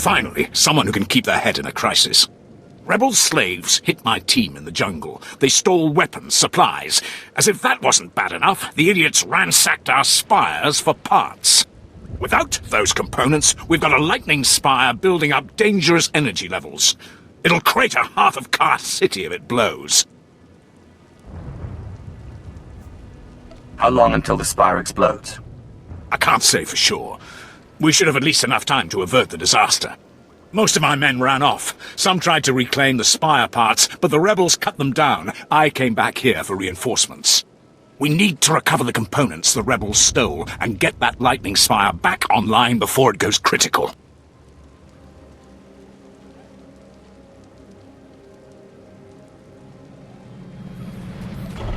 Finally, someone who can keep their head in a crisis. Rebel slaves hit my team in the jungle. They stole weapons, supplies. As if that wasn't bad enough, the idiots ransacked our spires for parts. Without those components, we've got a lightning spire building up dangerous energy levels. It'll crater half of Car City if it blows. How long until the spire explodes? I can't say for sure. We should have at least enough time to avert the disaster. Most of my men ran off. Some tried to reclaim the spire parts, but the rebels cut them down. I came back here for reinforcements. We need to recover the components the rebels stole and get that lightning spire back online before it goes critical.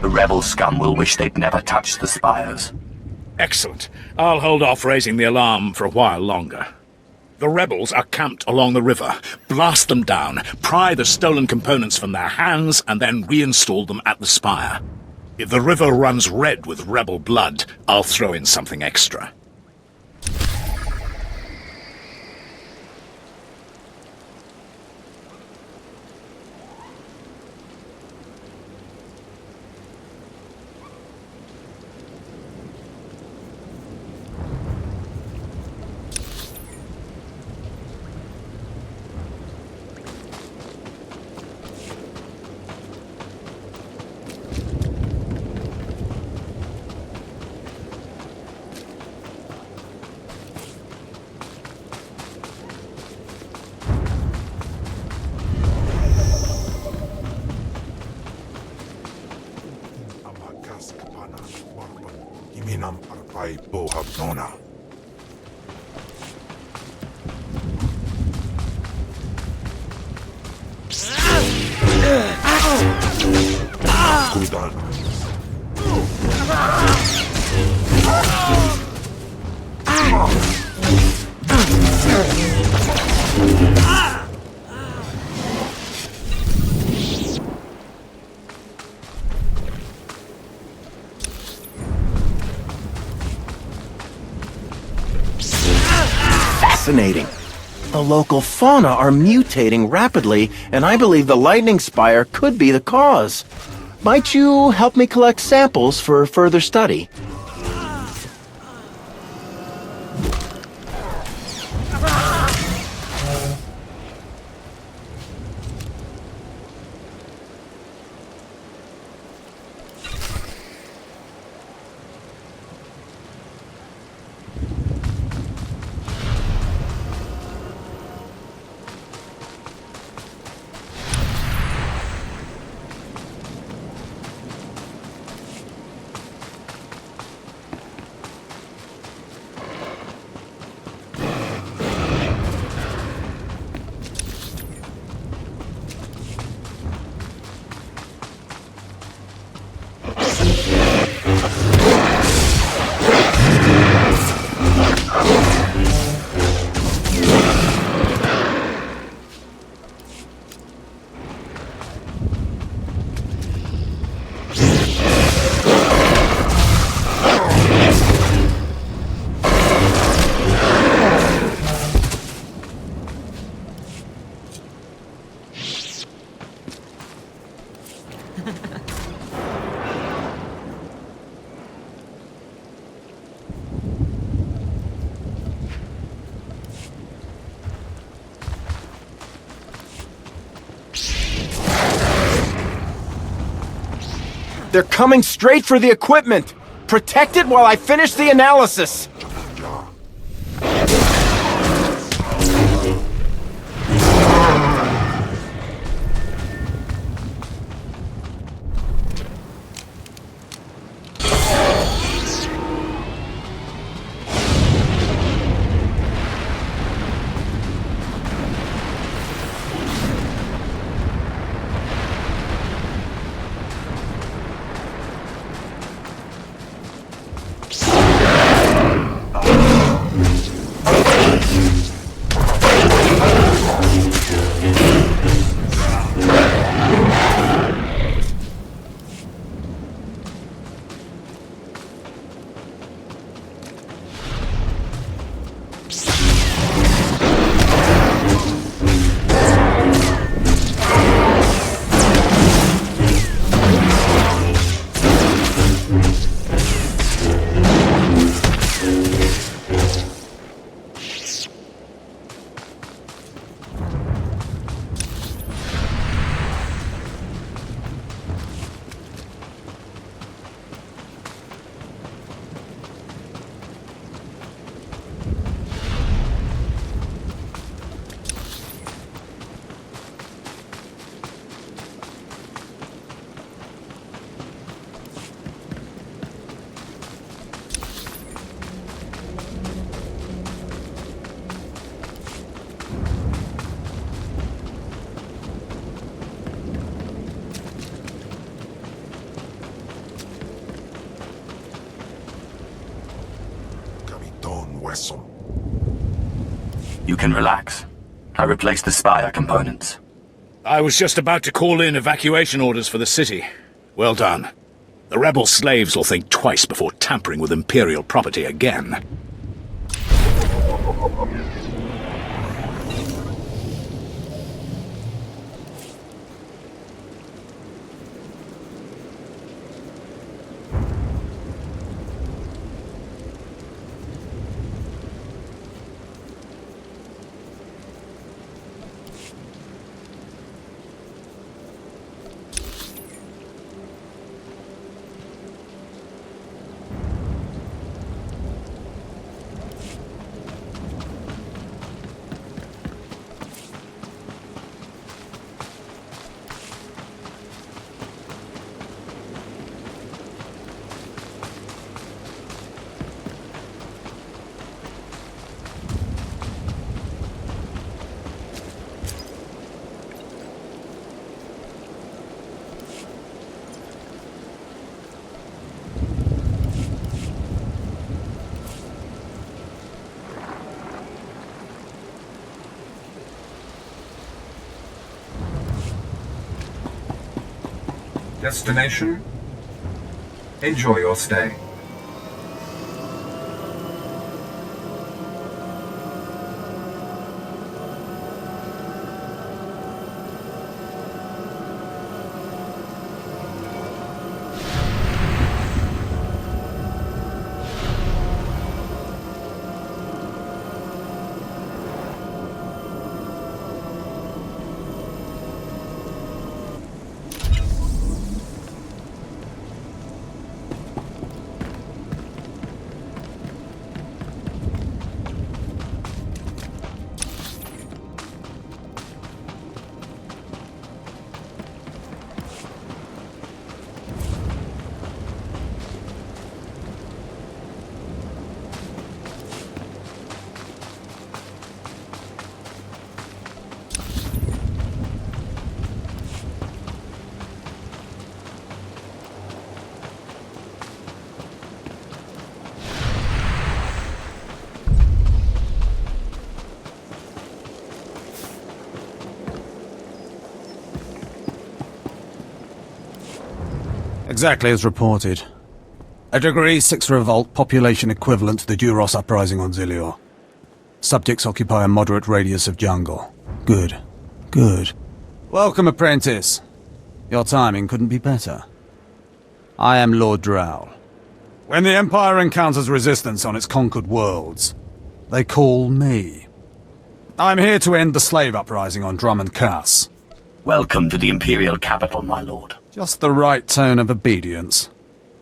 The rebel scum will wish they'd never touched the spires. Excellent. I'll hold off raising the alarm for a while longer. The rebels are camped along the river. Blast them down, pry the stolen components from their hands, and then reinstall them at the spire. If the river runs red with rebel blood, I'll throw in something extra. Fascinating. The local fauna are mutating rapidly, and I believe the lightning spire could be the cause. Might you help me collect samples for further study? They're coming straight for the equipment! Protect it while I finish the analysis! You can relax. I replaced the spire components. I was just about to call in evacuation orders for the city. Well done. The rebel slaves will think twice before tampering with Imperial property again. Destination? Enjoy your stay. Exactly as reported. A Degree 6 revolt, population equivalent to the Duros uprising on Zilior. Subjects occupy a moderate radius of jungle. Good. Good. Welcome, apprentice. Your timing couldn't be better. I am Lord Drowl. When the Empire encounters resistance on its conquered worlds, they call me. I'm here to end the slave uprising on Drummond Cass. Welcome to the Imperial capital, my lord. Just the right tone of obedience.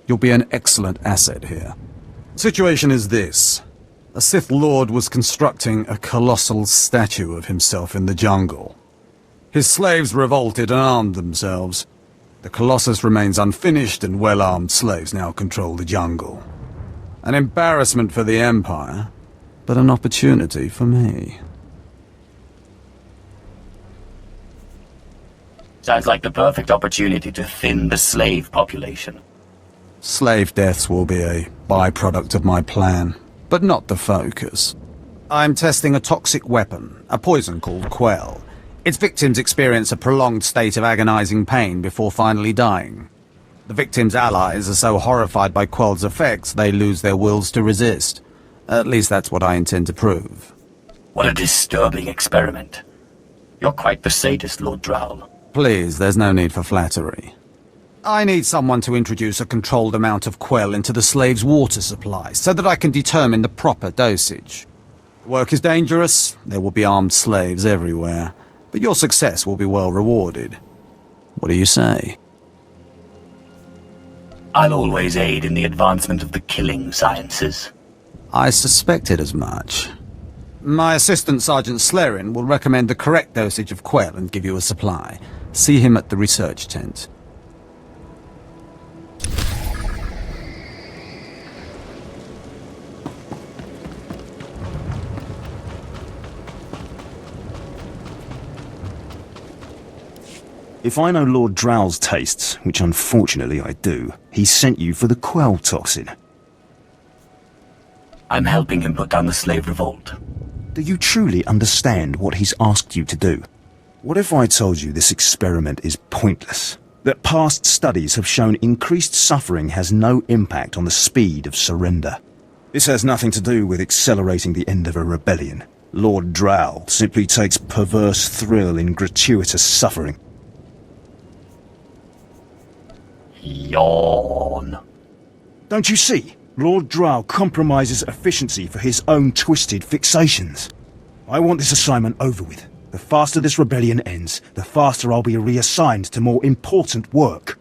You'll be an excellent asset here. Situation is this. A Sith Lord was constructing a colossal statue of himself in the jungle. His slaves revolted and armed themselves. The Colossus remains unfinished, and well-armed slaves now control the jungle. An embarrassment for the Empire, but an opportunity for me. Sounds like the perfect opportunity to thin the slave population. Slave deaths will be a byproduct of my plan, but not the focus. I'm testing a toxic weapon, a poison called Quell. Its victims experience a prolonged state of agonizing pain before finally dying. The victims' allies are so horrified by Quell's effects they lose their wills to resist. At least that's what I intend to prove. What a disturbing experiment. You're quite the sadist, Lord Drowl. Please, there's no need for flattery. I need someone to introduce a controlled amount of Quell into the slaves' water supply, so that I can determine the proper dosage. The work is dangerous, there will be armed slaves everywhere, but your success will be well rewarded. What do you say? I'll always aid in the advancement of the killing sciences. I suspected as much. My assistant, Sergeant Slerin, will recommend the correct dosage of Quell and give you a supply. See him at the research tent. If I know Lord Drowl's tastes, which unfortunately I do, he sent you for the Quell toxin. I'm helping him put down the slave revolt. Do you truly understand what he's asked you to do? What if I told you this experiment is pointless? That past studies have shown increased suffering has no impact on the speed of surrender. This has nothing to do with accelerating the end of a rebellion. Lord Drow simply takes perverse thrill in gratuitous suffering. Yawn. Don't you see? Lord Drow compromises efficiency for his own twisted fixations. I want this assignment over with. The faster this rebellion ends, the faster I'll be reassigned to more important work.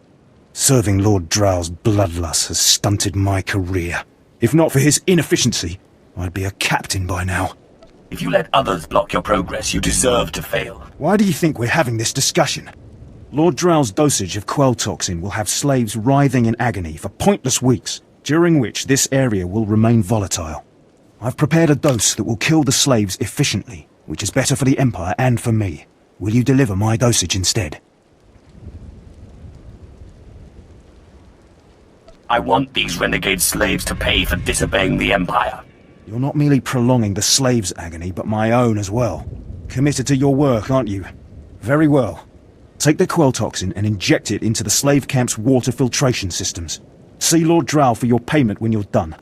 Serving Lord Drow's bloodlust has stunted my career. If not for his inefficiency, I'd be a captain by now. If you let others block your progress, you deserve to fail. Why do you think we're having this discussion? Lord Drow's dosage of quell toxin will have slaves writhing in agony for pointless weeks, during which this area will remain volatile. I've prepared a dose that will kill the slaves efficiently, which is better for the Empire and for me. Will you deliver my dosage instead? I want these renegade slaves to pay for disobeying the Empire. You're not merely prolonging the slaves' agony, but my own as well. Committed to your work, aren't you? Very well. Take the quell toxin and inject it into the slave camp's water filtration systems. See Lord Drow for your payment when you're done.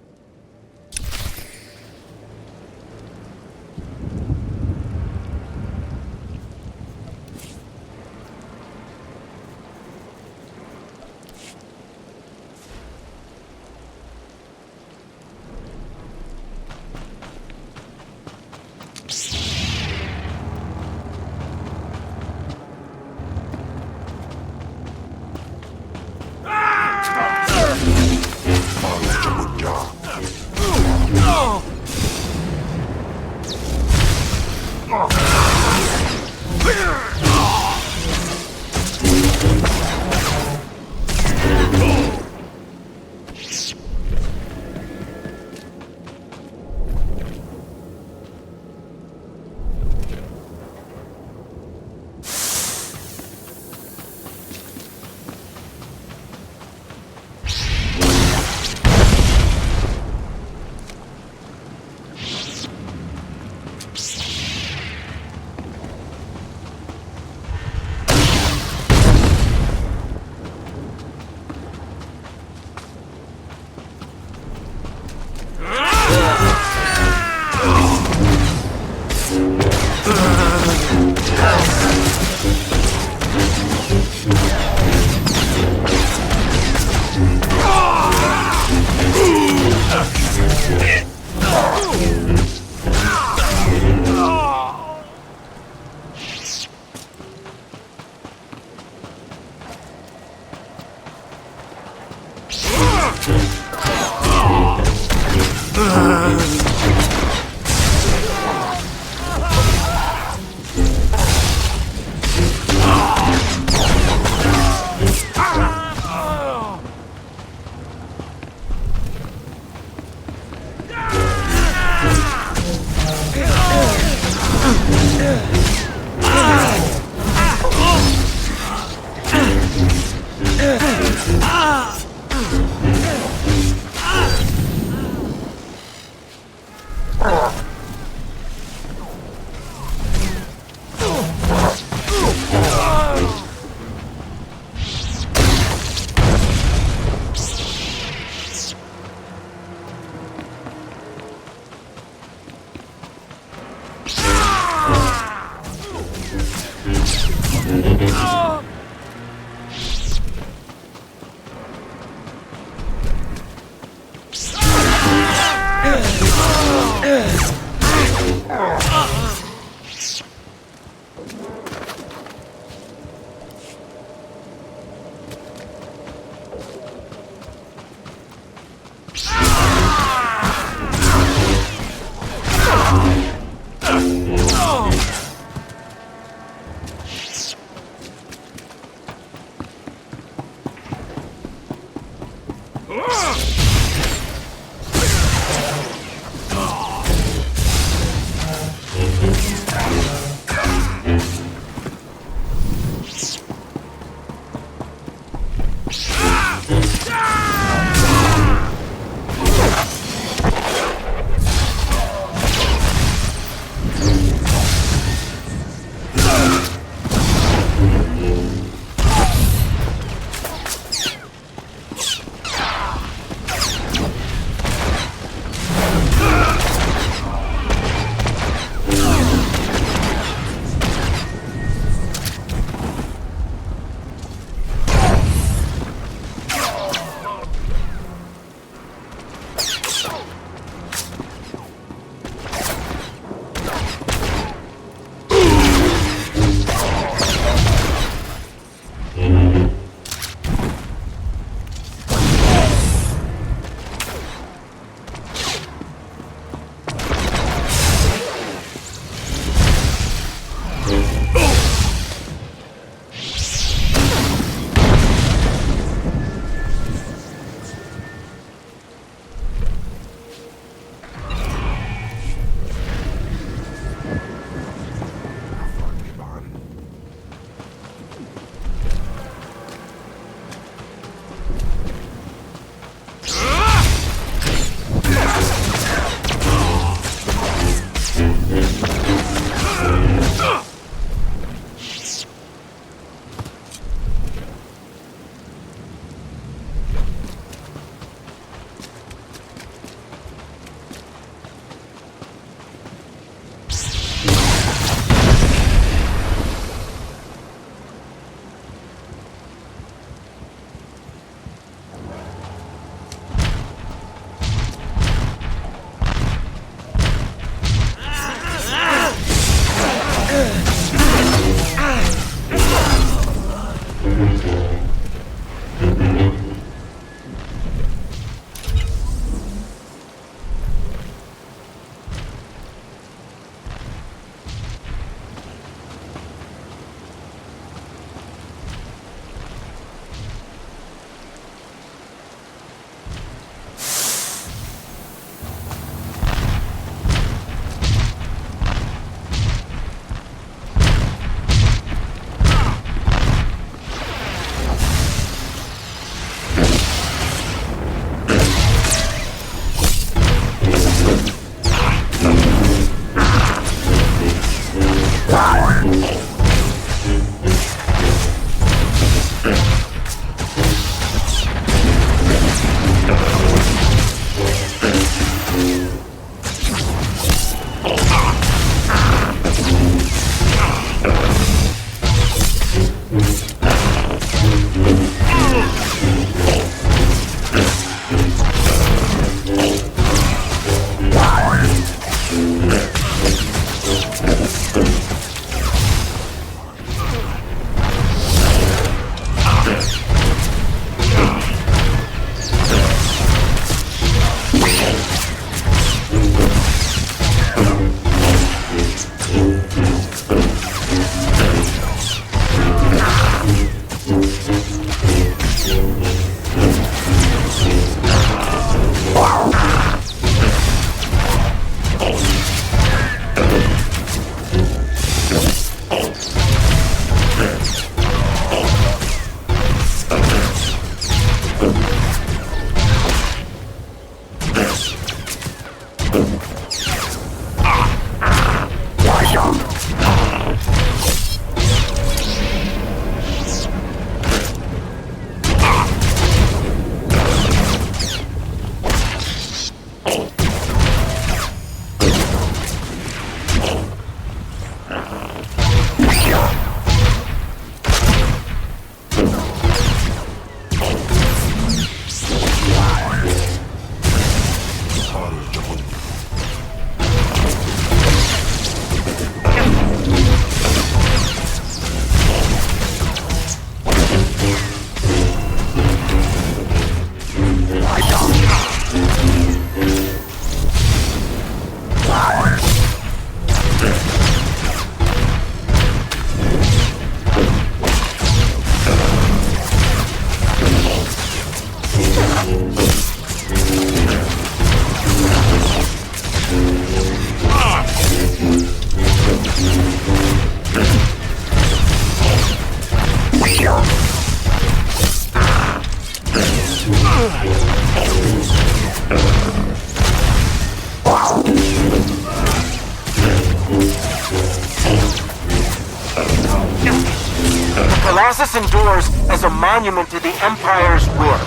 The Colossus endures as a monument to the Empire's will.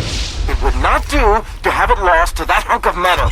It would not do to have it lost to that hunk of metal.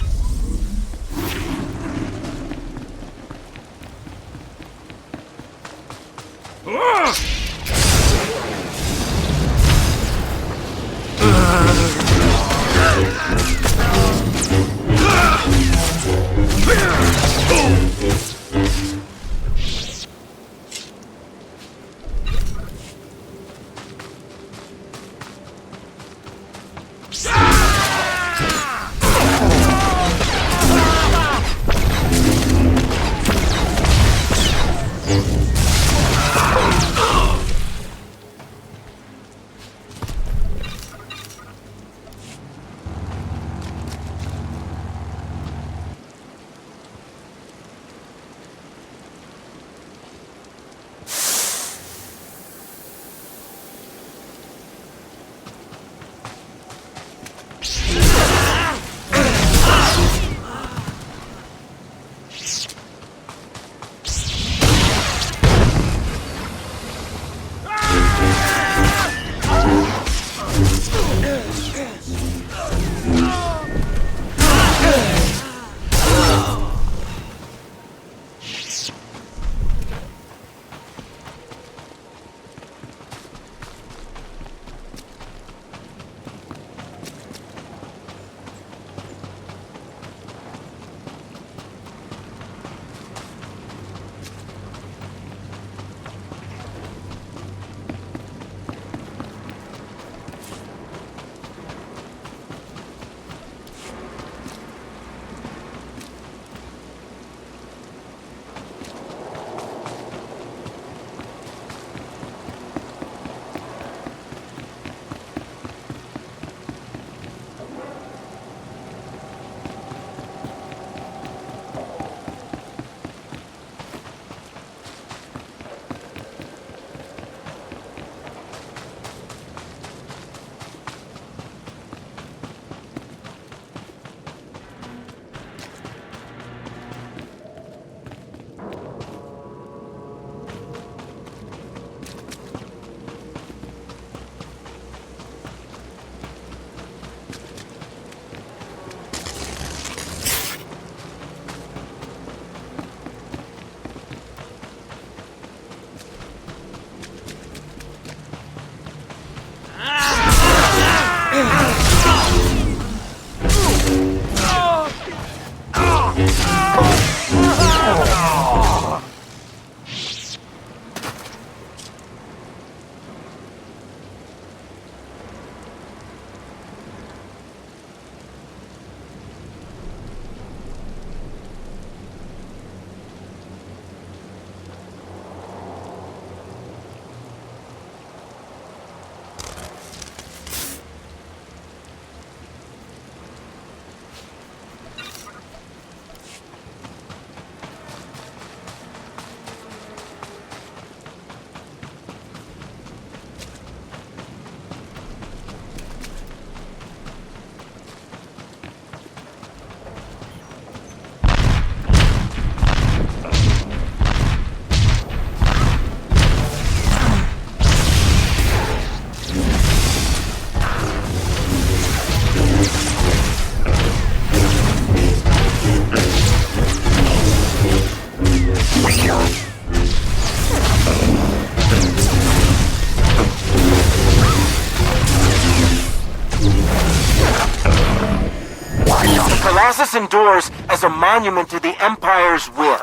Colossus endures as a monument to the Empire's will.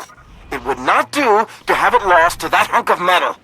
It would not do to have it lost to that hunk of metal.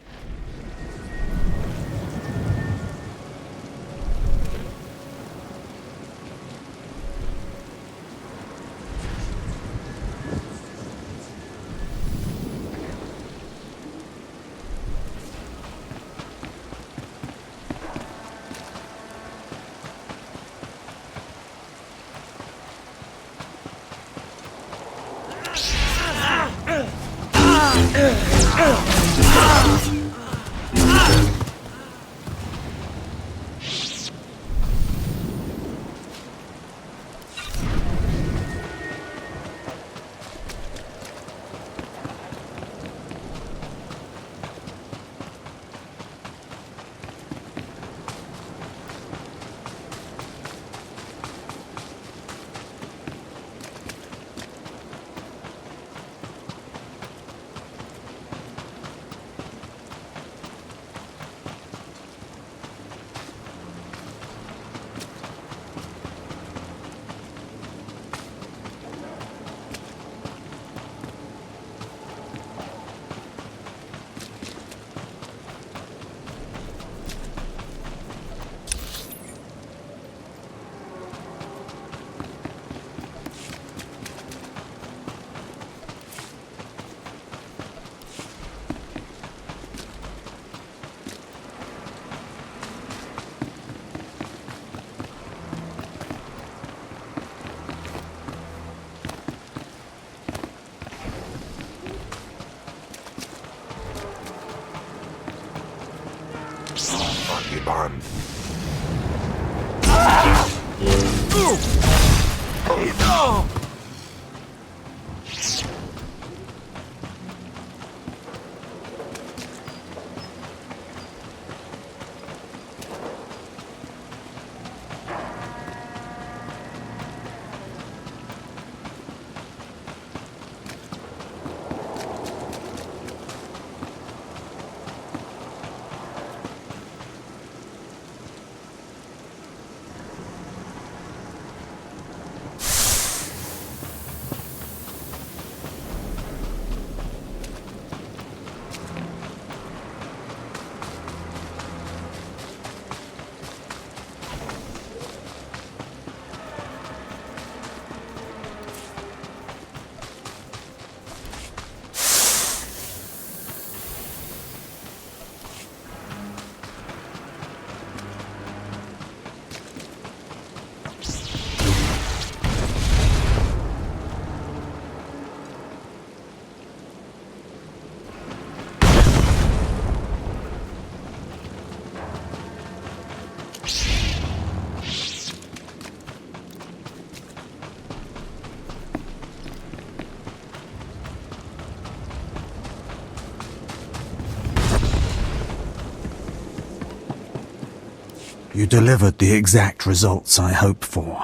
You delivered the exact results I hoped for.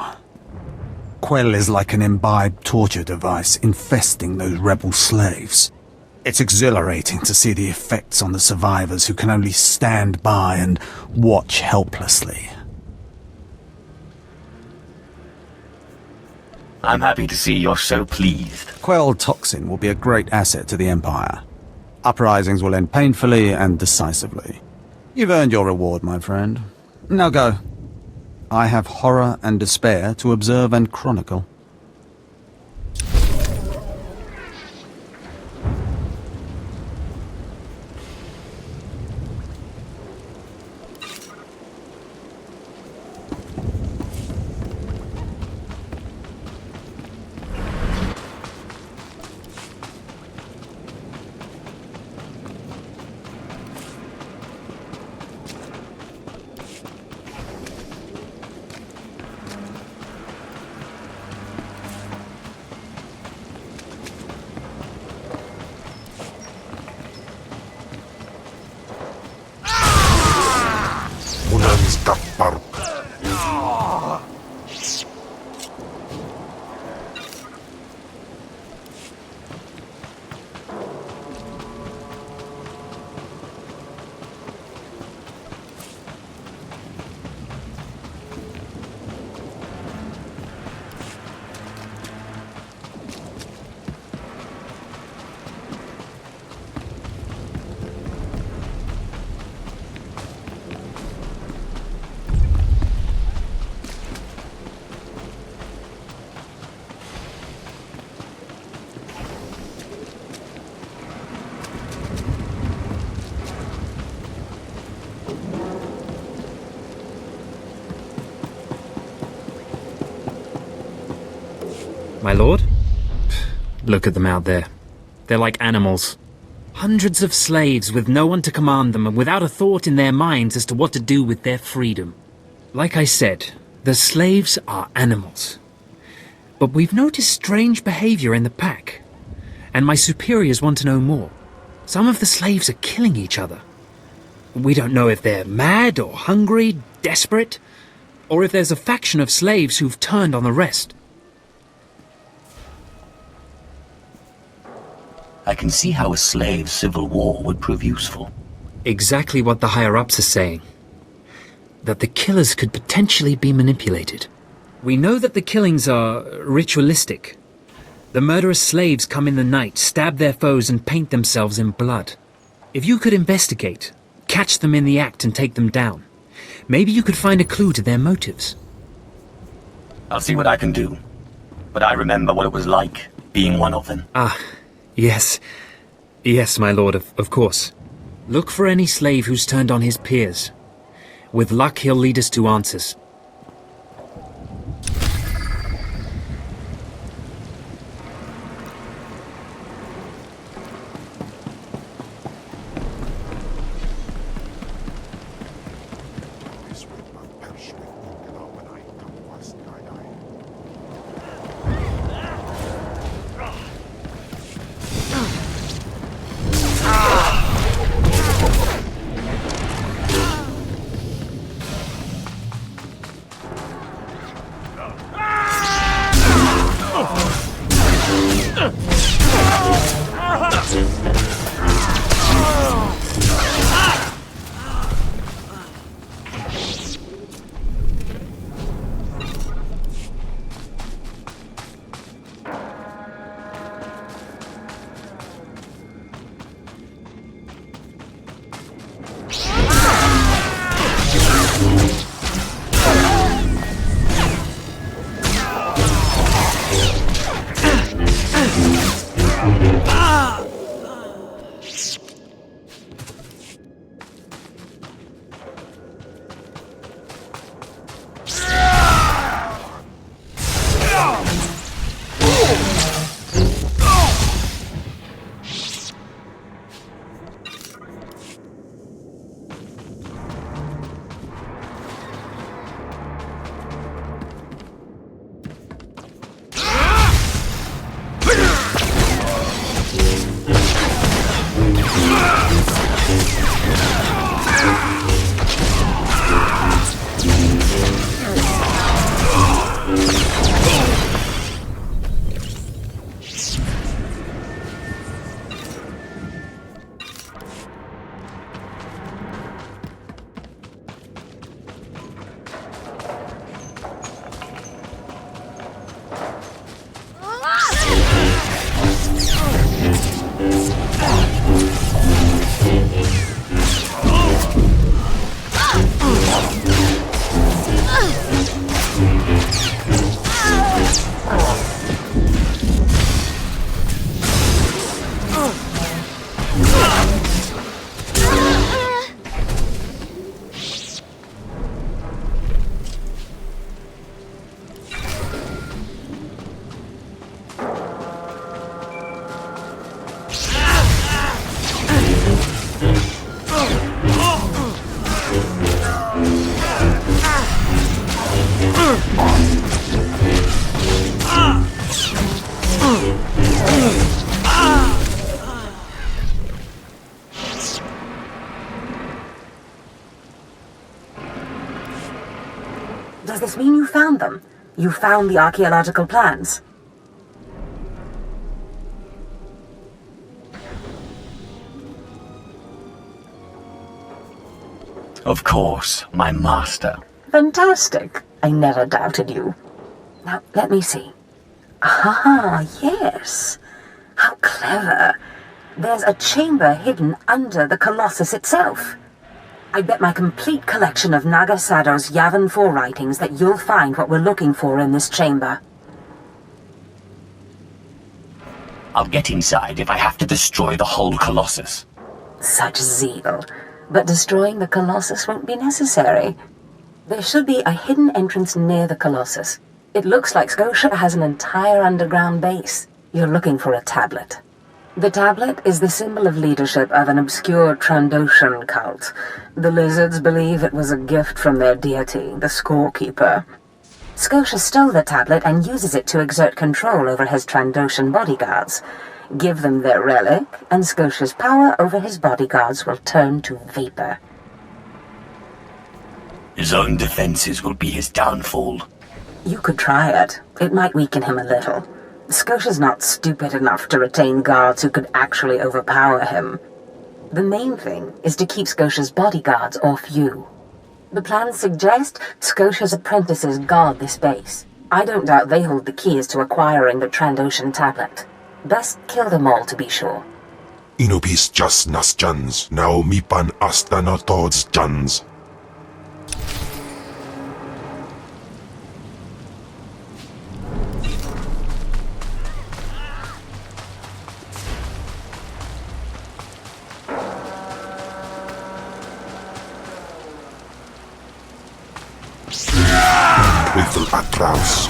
Quell is like an imbibed torture device infesting those rebel slaves. It's exhilarating to see the effects on the survivors who can only stand by and watch helplessly. I'm happy to see you're so pleased. Quell toxin will be a great asset to the Empire. Uprisings will end painfully and decisively. You've earned your reward, my friend. Now go. I have horror and despair to observe and chronicle. My lord? Look at them out there. They're like animals. Hundreds of slaves with no one to command them and without a thought in their minds as to what to do with their freedom. Like I said, the slaves are animals. But we've noticed strange behavior in the pack. And my superiors want to know more. Some of the slaves are killing each other. We don't know if they're mad or hungry, desperate, or if there's a faction of slaves who've turned on the rest. I can see how a slave civil war would prove useful. Exactly what the higher-ups are saying. That the killers could potentially be manipulated. We know that the killings are ritualistic. The murderous slaves come in the night, stab their foes and paint themselves in blood. If you could investigate, catch them in the act and take them down, maybe you could find a clue to their motives. I'll see what I can do. But I remember what it was like, being one of them. Ah, yes. Yes, my lord, of course. Look for any slave who's turned on his peers. With luck, he'll lead us to answers. Does this mean you found them? You found the archaeological plans? Of course, my master. Fantastic. I never doubted you. Now, let me see. Ah, yes. How clever. There's a chamber hidden under the Colossus itself. I bet my complete collection of Naga Sado's Yavin 4 writings that you'll find what we're looking for in this chamber. I'll get inside if I have to destroy the whole Colossus. Such zeal. But destroying the Colossus won't be necessary. There should be a hidden entrance near the Colossus. It looks like Scotia has an entire underground base. You're looking for a tablet. The tablet is the symbol of leadership of an obscure Trandoshan cult. The lizards believe it was a gift from their deity, the Scorekeeper. Scotia stole the tablet and uses it to exert control over his Trandoshan bodyguards. Give them their relic, and Scotia's power over his bodyguards will turn to vapor. His own defenses will be his downfall. You could try it. It might weaken him a little. Scotia's not stupid enough to retain guards who could actually overpower him. The main thing is to keep Scotia's bodyguards off you. The plans suggest Scotia's apprentices guard this base. I don't doubt they hold the keys to acquiring the Trandoshan tablet. Best kill them all to be sure. Inopis just nas jans, now mipan astana tods jans. Little Atraus.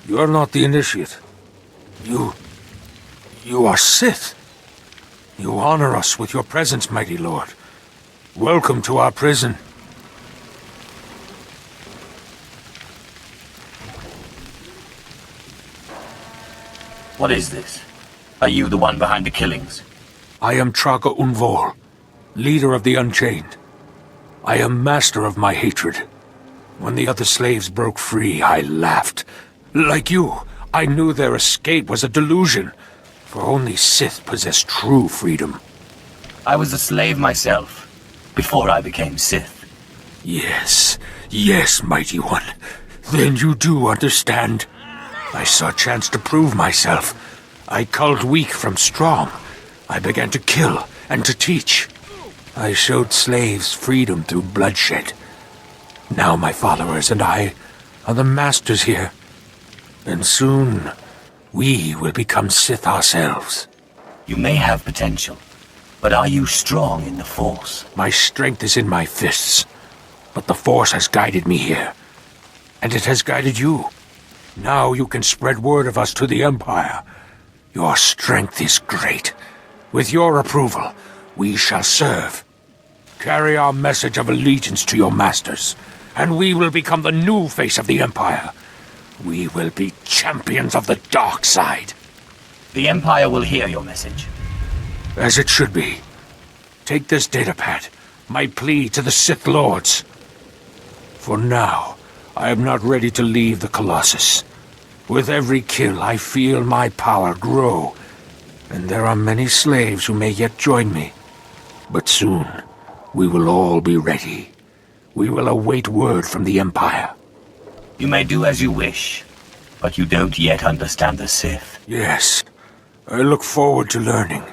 You're not the initiate. You are Sith. You honor us with your presence, mighty lord. Welcome to our prison. What is this? Are you the one behind the killings? I am Traga Unvor, leader of the Unchained. I am master of my hatred. When the other slaves broke free, I laughed. Like you, I knew their escape was a delusion, for only Sith possess true freedom. I was a slave myself, before I became Sith. Yes, mighty one. Then you do understand. I saw a chance to prove myself. I culled weak from strong. I began to kill and to teach. I showed slaves freedom through bloodshed. Now my followers and I are the masters here. And soon, we will become Sith ourselves. You may have potential, but are you strong in the Force? My strength is in my fists, but the Force has guided me here. And it has guided you. Now you can spread word of us to the Empire. Your strength is great, With your approval, we shall serve. Carry our message of allegiance to your masters, and we will become the new face of the Empire. We will be champions of the dark side. The Empire will hear your message. As it should be. Take this datapad, my plea to the Sith Lords. For now, I am not ready to leave the Colossus. With every kill, I feel my power grow, and there are many slaves who may yet join me. But soon, we will all be ready. We will await word from the Empire. You may do as you wish, but you don't yet understand the Sith. Yes, I look forward to learning.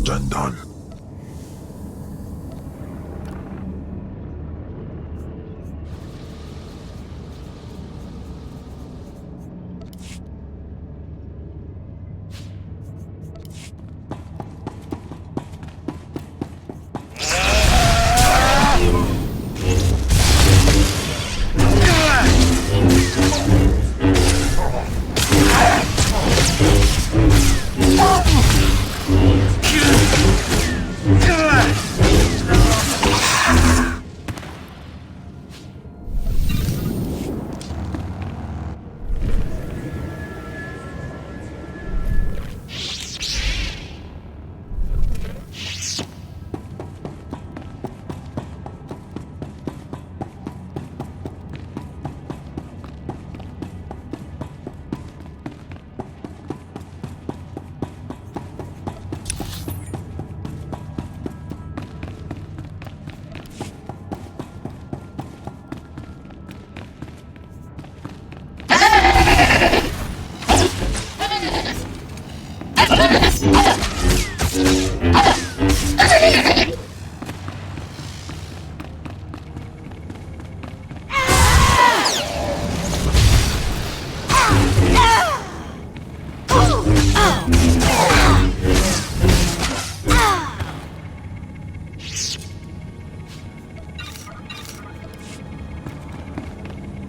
Jandan.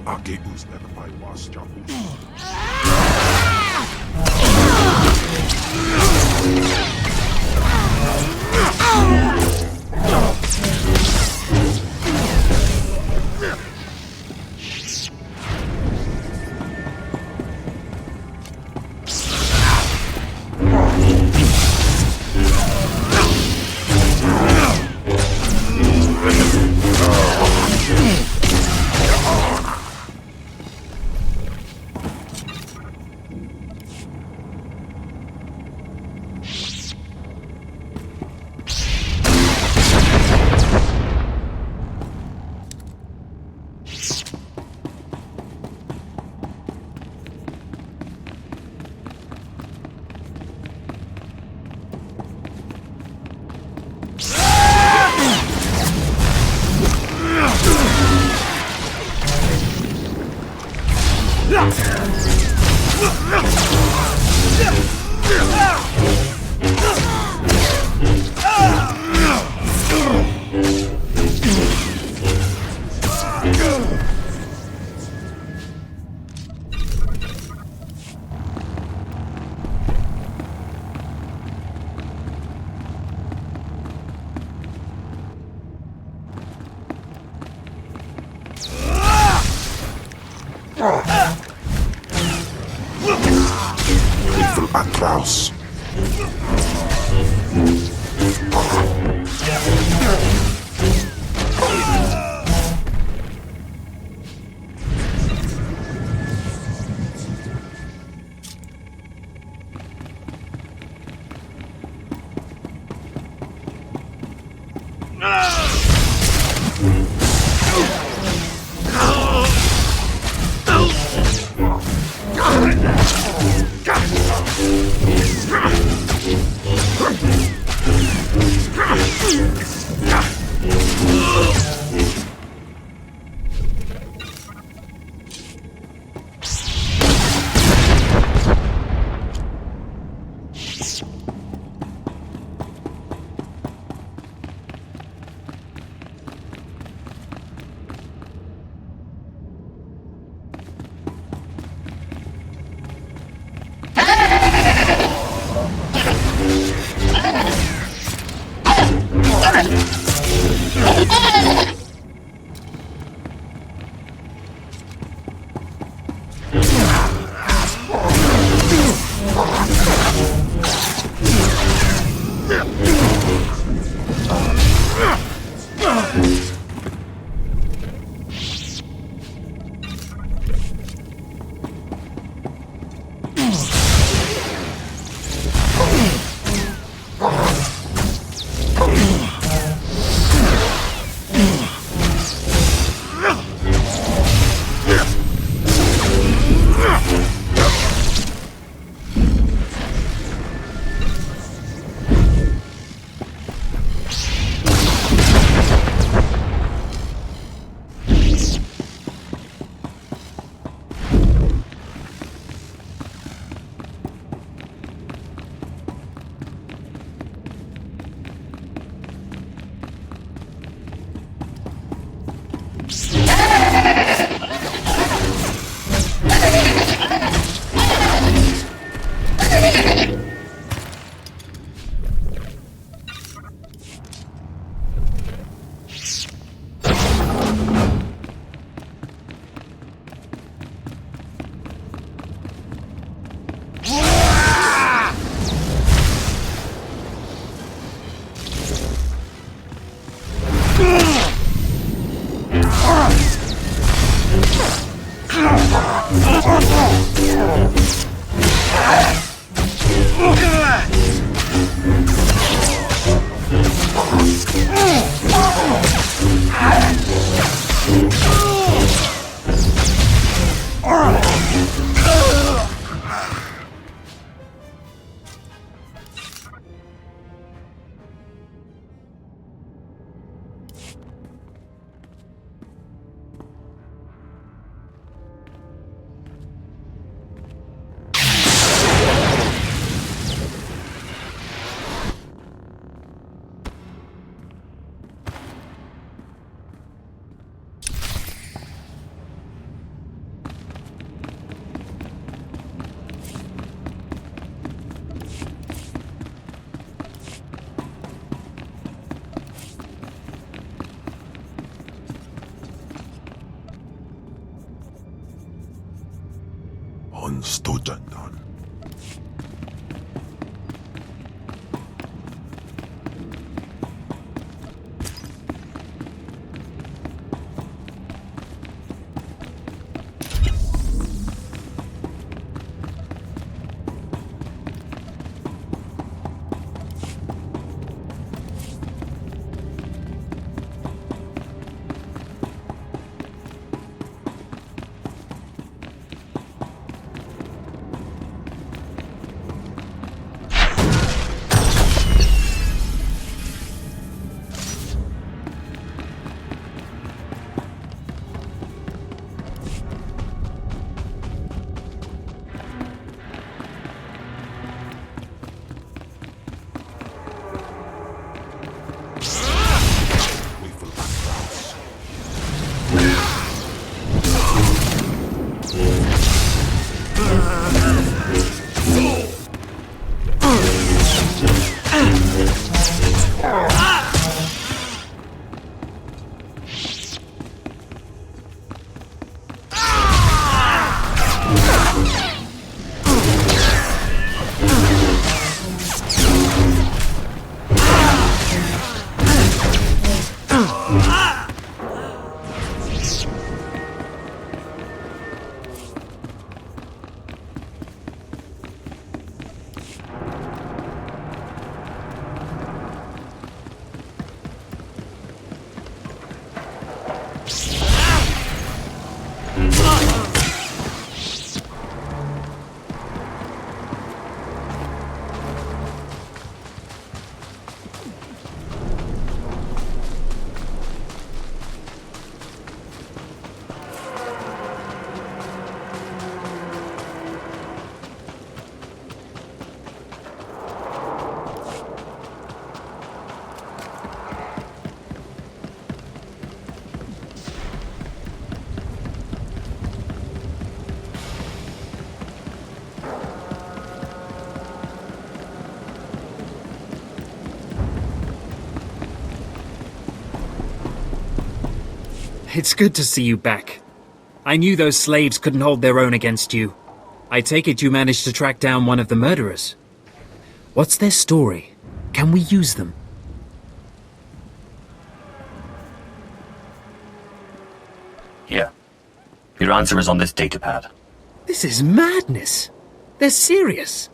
Ake uznek by was jump. Lethal Atraus. on Stojandan. It's good to see you back. I knew those slaves couldn't hold their own against you. I take it you managed to track down one of the murderers. What's their story? Can we use them? Here. Your answer is on this datapad. This is madness. They're serious.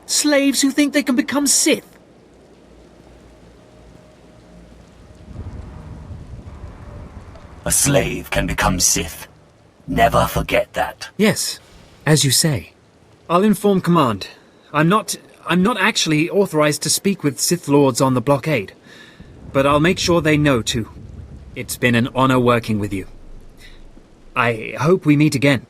Slaves who think they can become Sith. A slave can become Sith. Never forget that. Yes, as you say. I'll inform Command. I'm not actually authorized to speak with Sith Lords on the blockade, but I'll make sure they know too. It's been an honor working with you. I hope we meet again.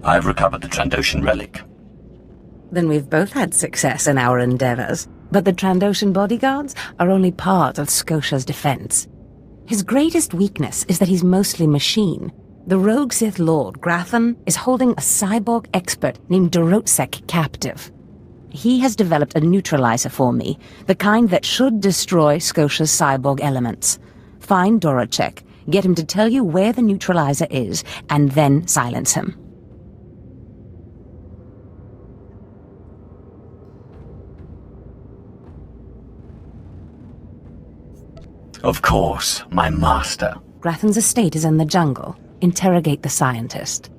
I've recovered the Trandoshan relic. Then we've both had success in our endeavors. But the Trandoshan bodyguards are only part of Scotia's defense. His greatest weakness is that he's mostly machine. The rogue Sith Lord, Grathan, is holding a cyborg expert named Dorotsek captive. He has developed a neutralizer for me, the kind that should destroy Scotia's cyborg elements. Find Dorotsek, get him to tell you where the neutralizer is, and then silence him. Of course, my master. Grathan's estate is in the jungle. Interrogate the scientist.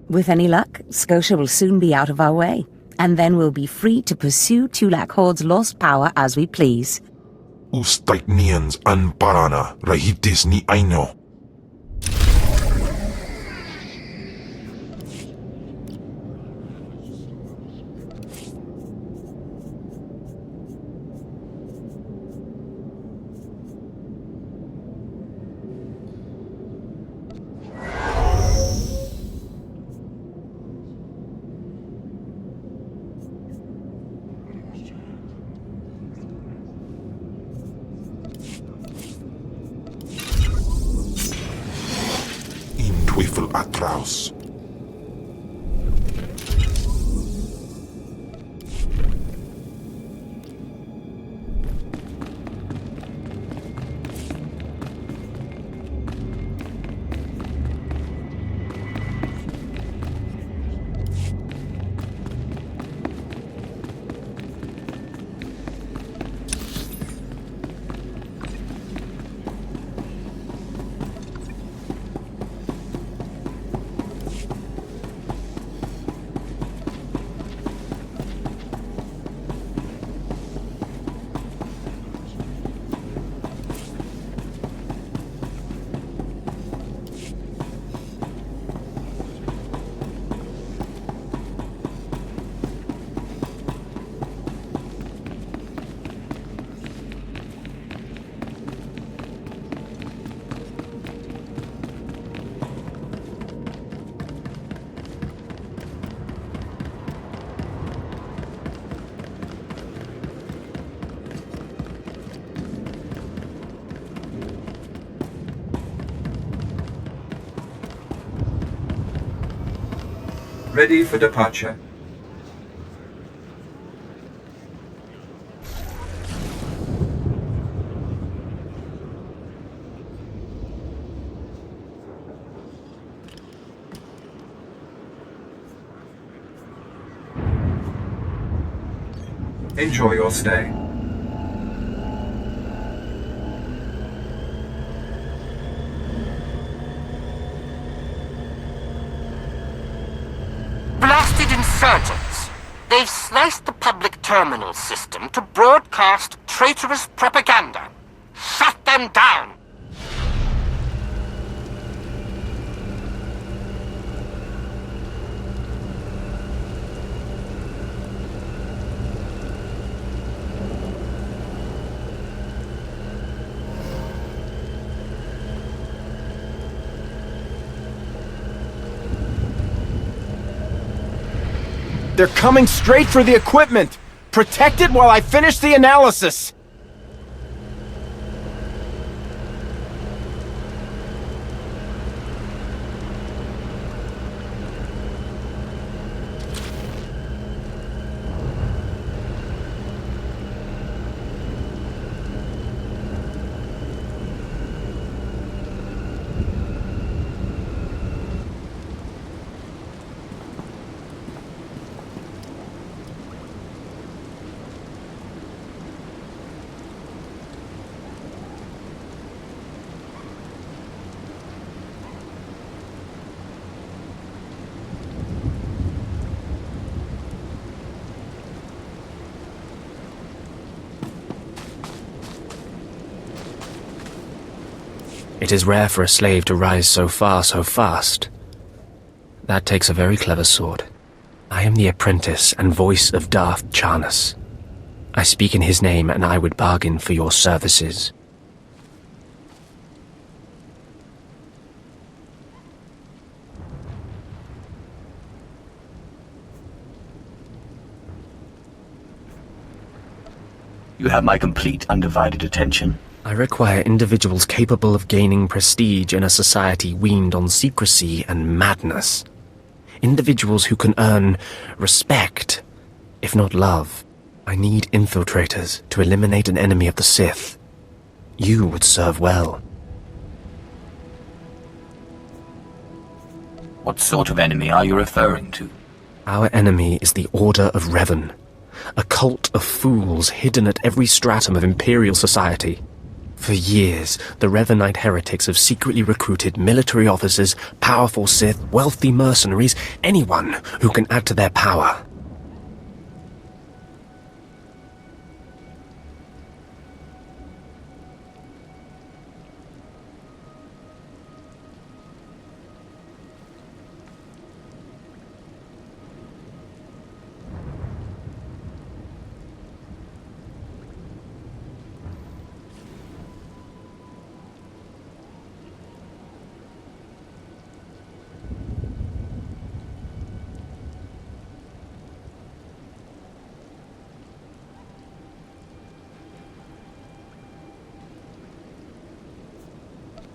With any luck, Scotia will soon be out of our way, and then we'll be free to pursue Tulak Horde's lost power as we please. Ustait nians an parana, rahitis ni aino. Teufel atraus. Ready for departure. Enjoy your stay. Blasted insurgents! They've sliced the public terminal system to broadcast traitorous propaganda. Shut them down! They're coming straight for the equipment! Protect it while I finish the analysis! It is rare for a slave to rise so far so fast. That takes a very clever sword. I am the apprentice and voice of Darth Charnas. I speak in his name, and I would bargain for your services. You have my complete, undivided attention. I require individuals capable of gaining prestige in a society weaned on secrecy and madness. Individuals who can earn respect, if not love. I need infiltrators to eliminate an enemy of the Sith. You would serve well. What sort of enemy are you referring to? Our enemy is the Order of Revan, a cult of fools hidden at every stratum of Imperial society. For years, the Revanite heretics have secretly recruited military officers, powerful Sith, wealthy mercenaries, anyone who can add to their power.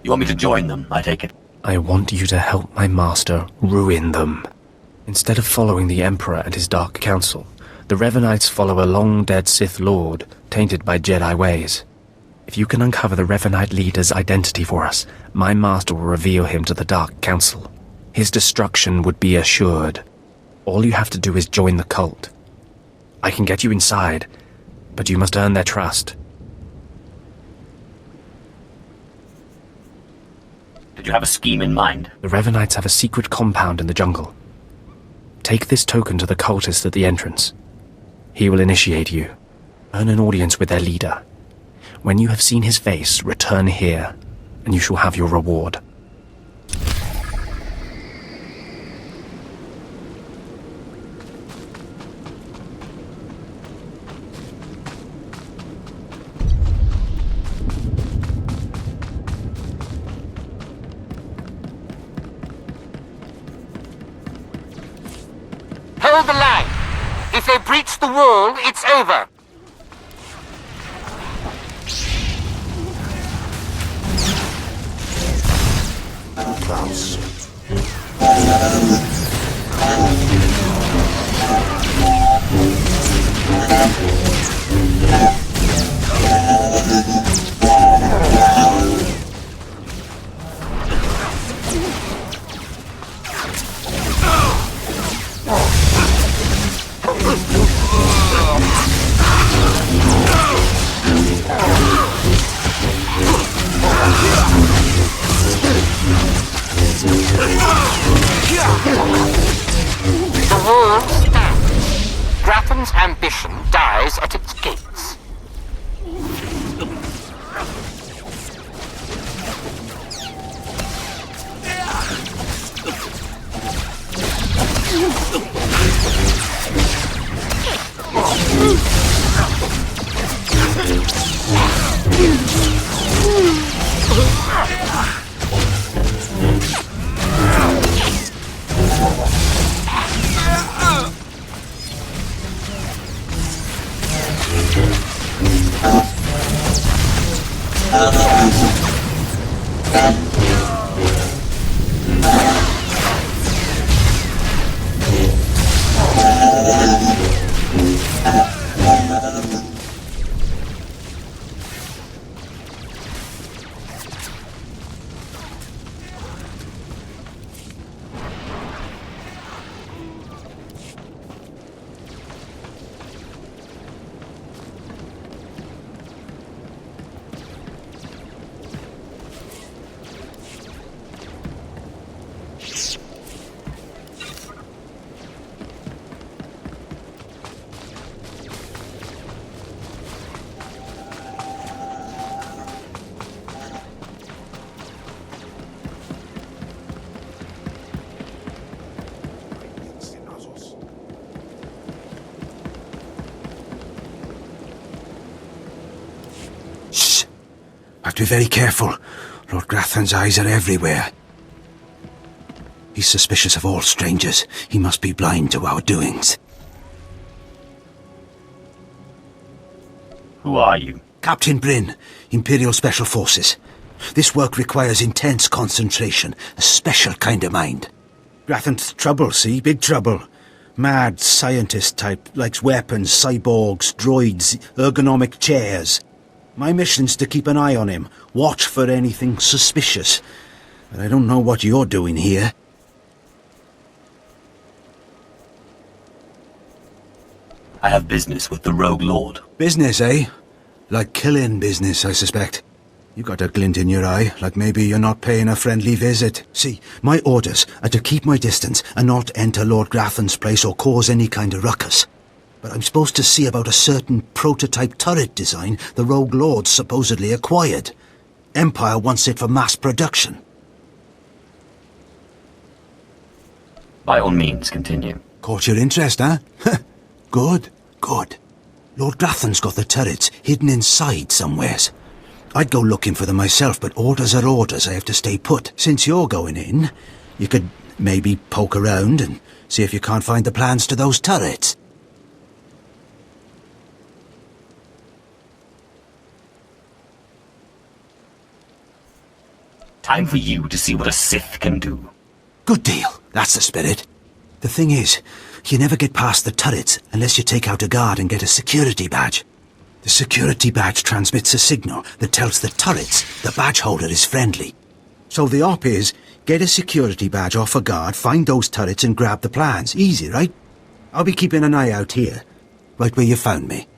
You want me to join them, I take it? I want you to help my master ruin them. Instead of following the Emperor and his Dark Council, the Revanites follow a long-dead Sith Lord, tainted by Jedi ways. If you can uncover the Revanite leader's identity for us, my master will reveal him to the Dark Council. His destruction would be assured. All you have to do is join the cult. I can get you inside, but you must earn their trust. Did you have a scheme in mind? The Revanites have a secret compound in the jungle. Take this token to the cultist at the entrance. He will initiate you. Earn an audience with their leader. When you have seen his face, return here, and you shall have your reward. Hold the line. If they breach the wall, it's over. Klaus. The wall stands. Grafton's ambition dies at its gates. Have to be very careful. Lord Grathan's eyes are everywhere. He's suspicious of all strangers. He must be blind to our doings. Who are you? Captain Bryn, Imperial Special Forces. This work requires intense concentration, a special kind of mind. Grathan's trouble, see? Big trouble. Mad scientist type, likes weapons, cyborgs, droids, ergonomic chairs. My mission's to keep an eye on him, watch for anything suspicious. But I don't know what you're doing here. I have business with the Rogue Lord. Business, eh? Like killing business, I suspect. You got a glint in your eye, like maybe you're not paying a friendly visit. See, my orders are to keep my distance and not enter Lord Grathan's place or cause any kind of ruckus. But I'm supposed to see about a certain prototype turret design the Rogue Lord supposedly acquired. Empire wants it for mass production. By all means, continue. Caught your interest, huh? Good, good. Lord Grathan's got the turrets hidden inside somewheres. I'd go looking for them myself, but orders are orders. I have to stay put. Since you're going in, you could maybe poke around and see if you can't find the plans to those turrets. Time for you to see what a Sith can do. Good deal. That's the spirit. The thing is, you never get past the turrets unless you take out a guard and get a security badge. The security badge transmits a signal that tells the turrets the badge holder is friendly. So the op is, get a security badge off a guard, find those turrets and grab the plans. Easy, right? I'll be keeping an eye out here, right where you found me.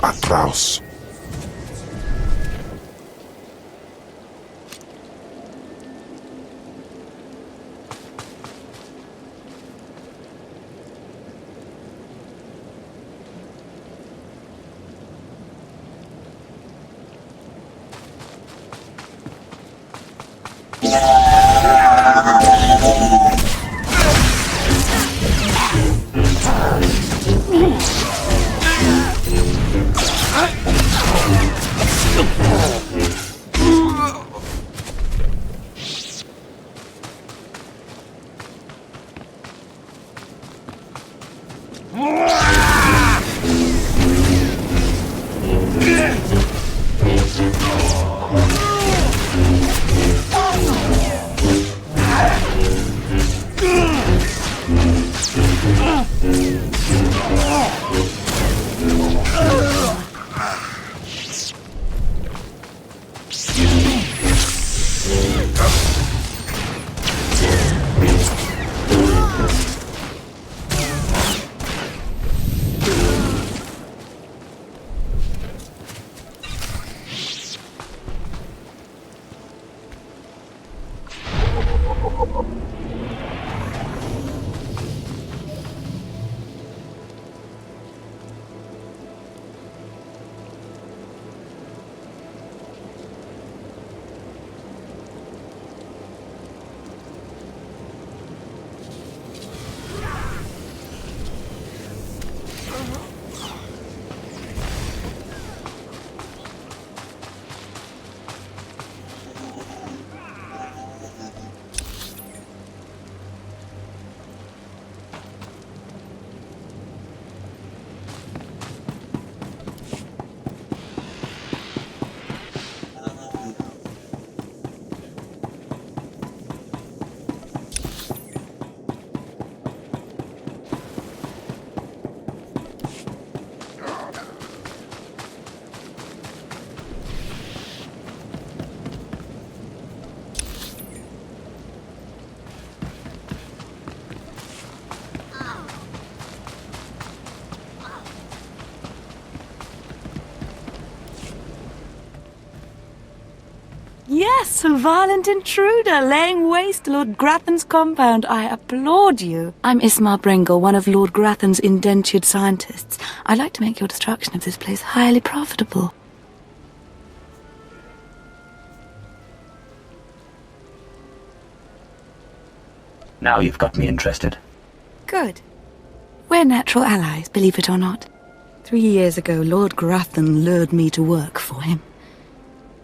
Atraus. Yes, a violent intruder laying waste to Lord Grathan's compound. I applaud you. I'm Ismar Bringle, one of Lord Grathan's indentured scientists. I'd like to make your destruction of this place highly profitable. Now you've got me interested. Good. We're natural allies, believe it or not. 3 years ago, Lord Grathan lured me to work for him.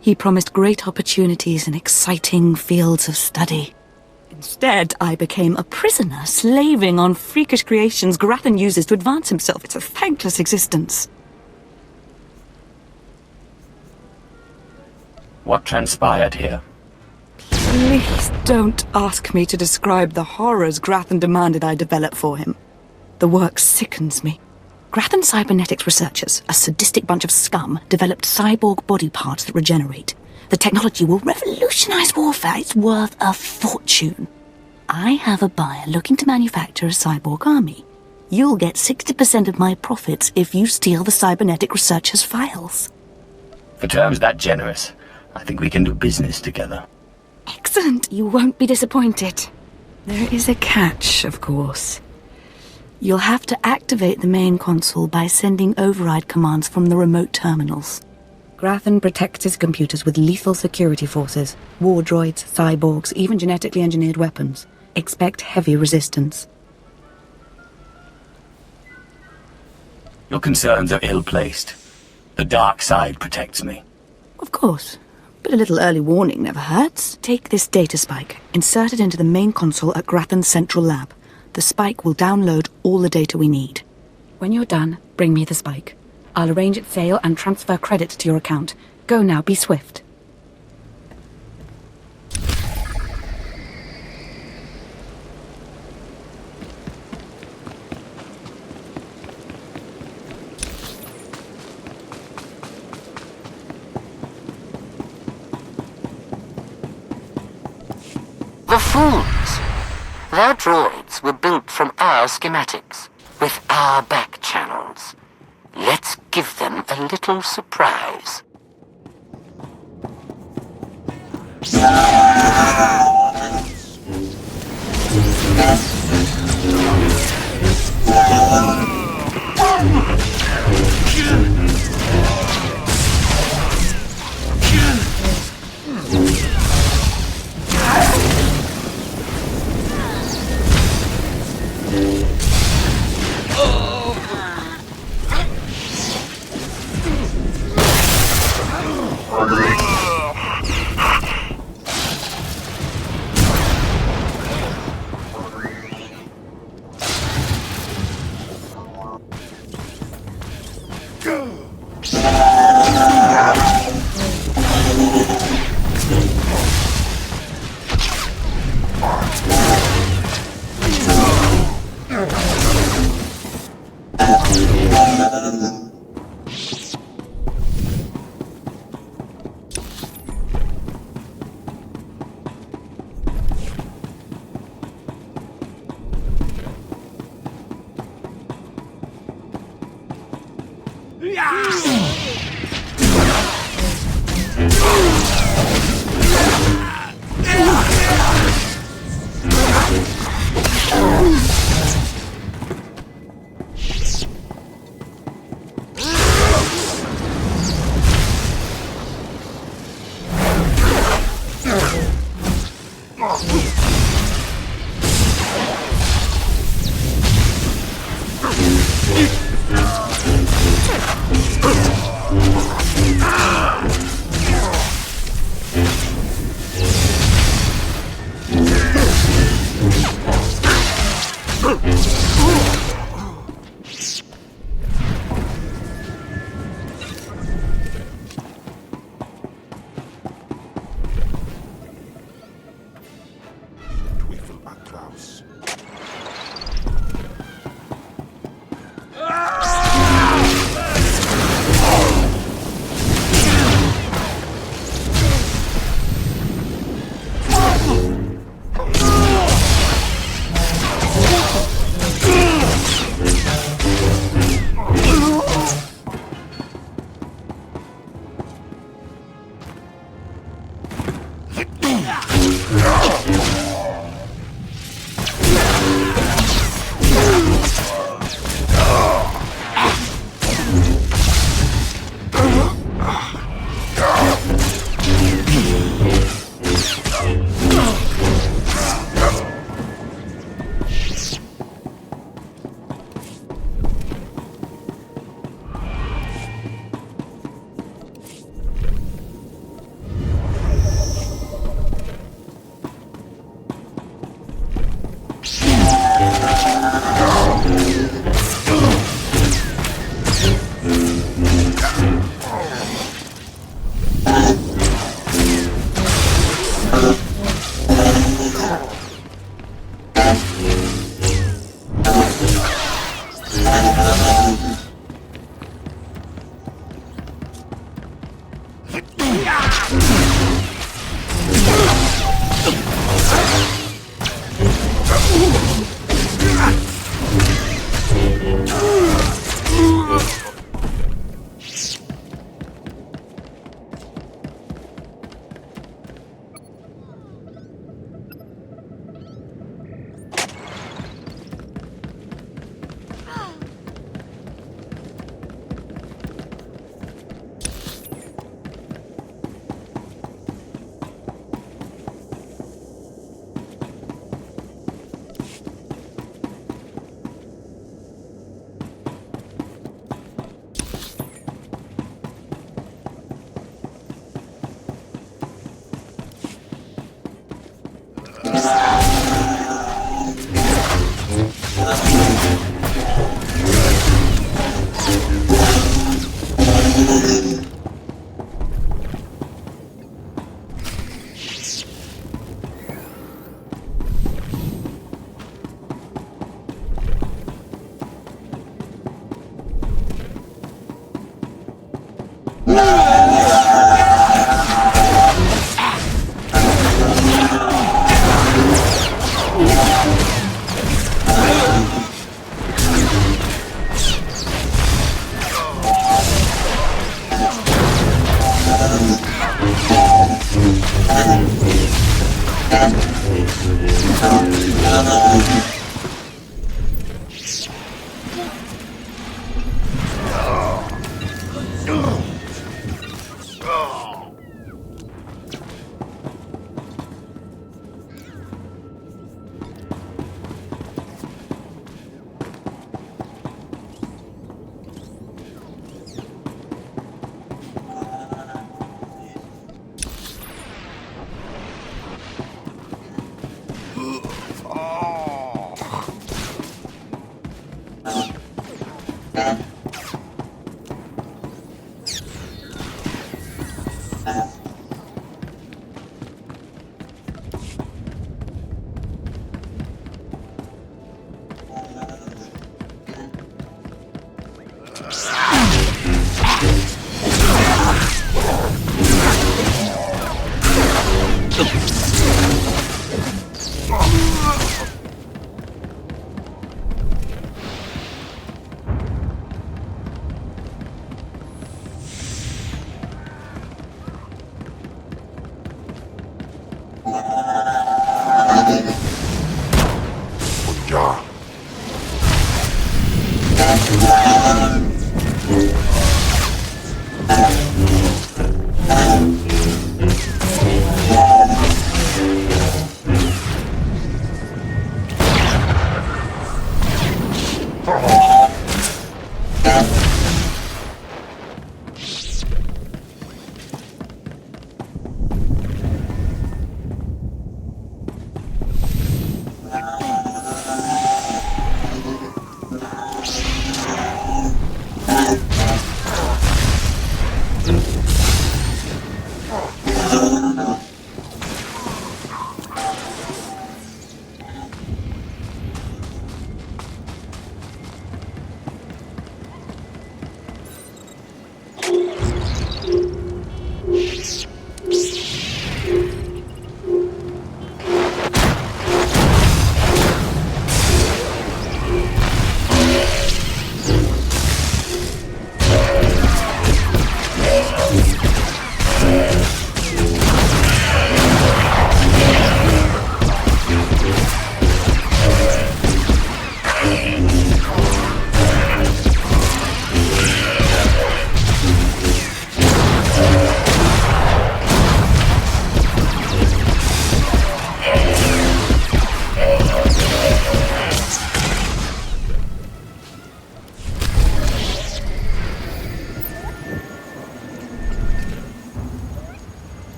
He promised great opportunities and exciting fields of study. Instead, I became a prisoner, slaving on freakish creations Grathan uses to advance himself. It's a thankless existence. What transpired here? Please don't ask me to describe the horrors Grathan demanded I develop for him. The work sickens me. Grathan cybernetics researchers, a sadistic bunch of scum, developed cyborg body parts that regenerate. The technology will revolutionize warfare. It's worth a fortune. I have a buyer looking to manufacture a cyborg army. You'll get 60% of my profits if you steal the cybernetic researchers' files. For terms that generous, I think we can do business together. Excellent. You won't be disappointed. There is a catch, of course. You'll have to activate the main console by sending override commands from the remote terminals. Grathan protects his computers with lethal security forces, war droids, cyborgs, even genetically engineered weapons. Expect heavy resistance. Your concerns are ill-placed. The dark side protects me. Of course. But a little early warning never hurts. Take this data spike, insert it into the main console at Grathan's central lab. The spike will download all the data we need. When you're done, bring me the spike. I'll arrange its sale and transfer credits to your account. Go now, be swift. The fools! Their droids were built from our schematics, with our back channels. Let's give them a little surprise.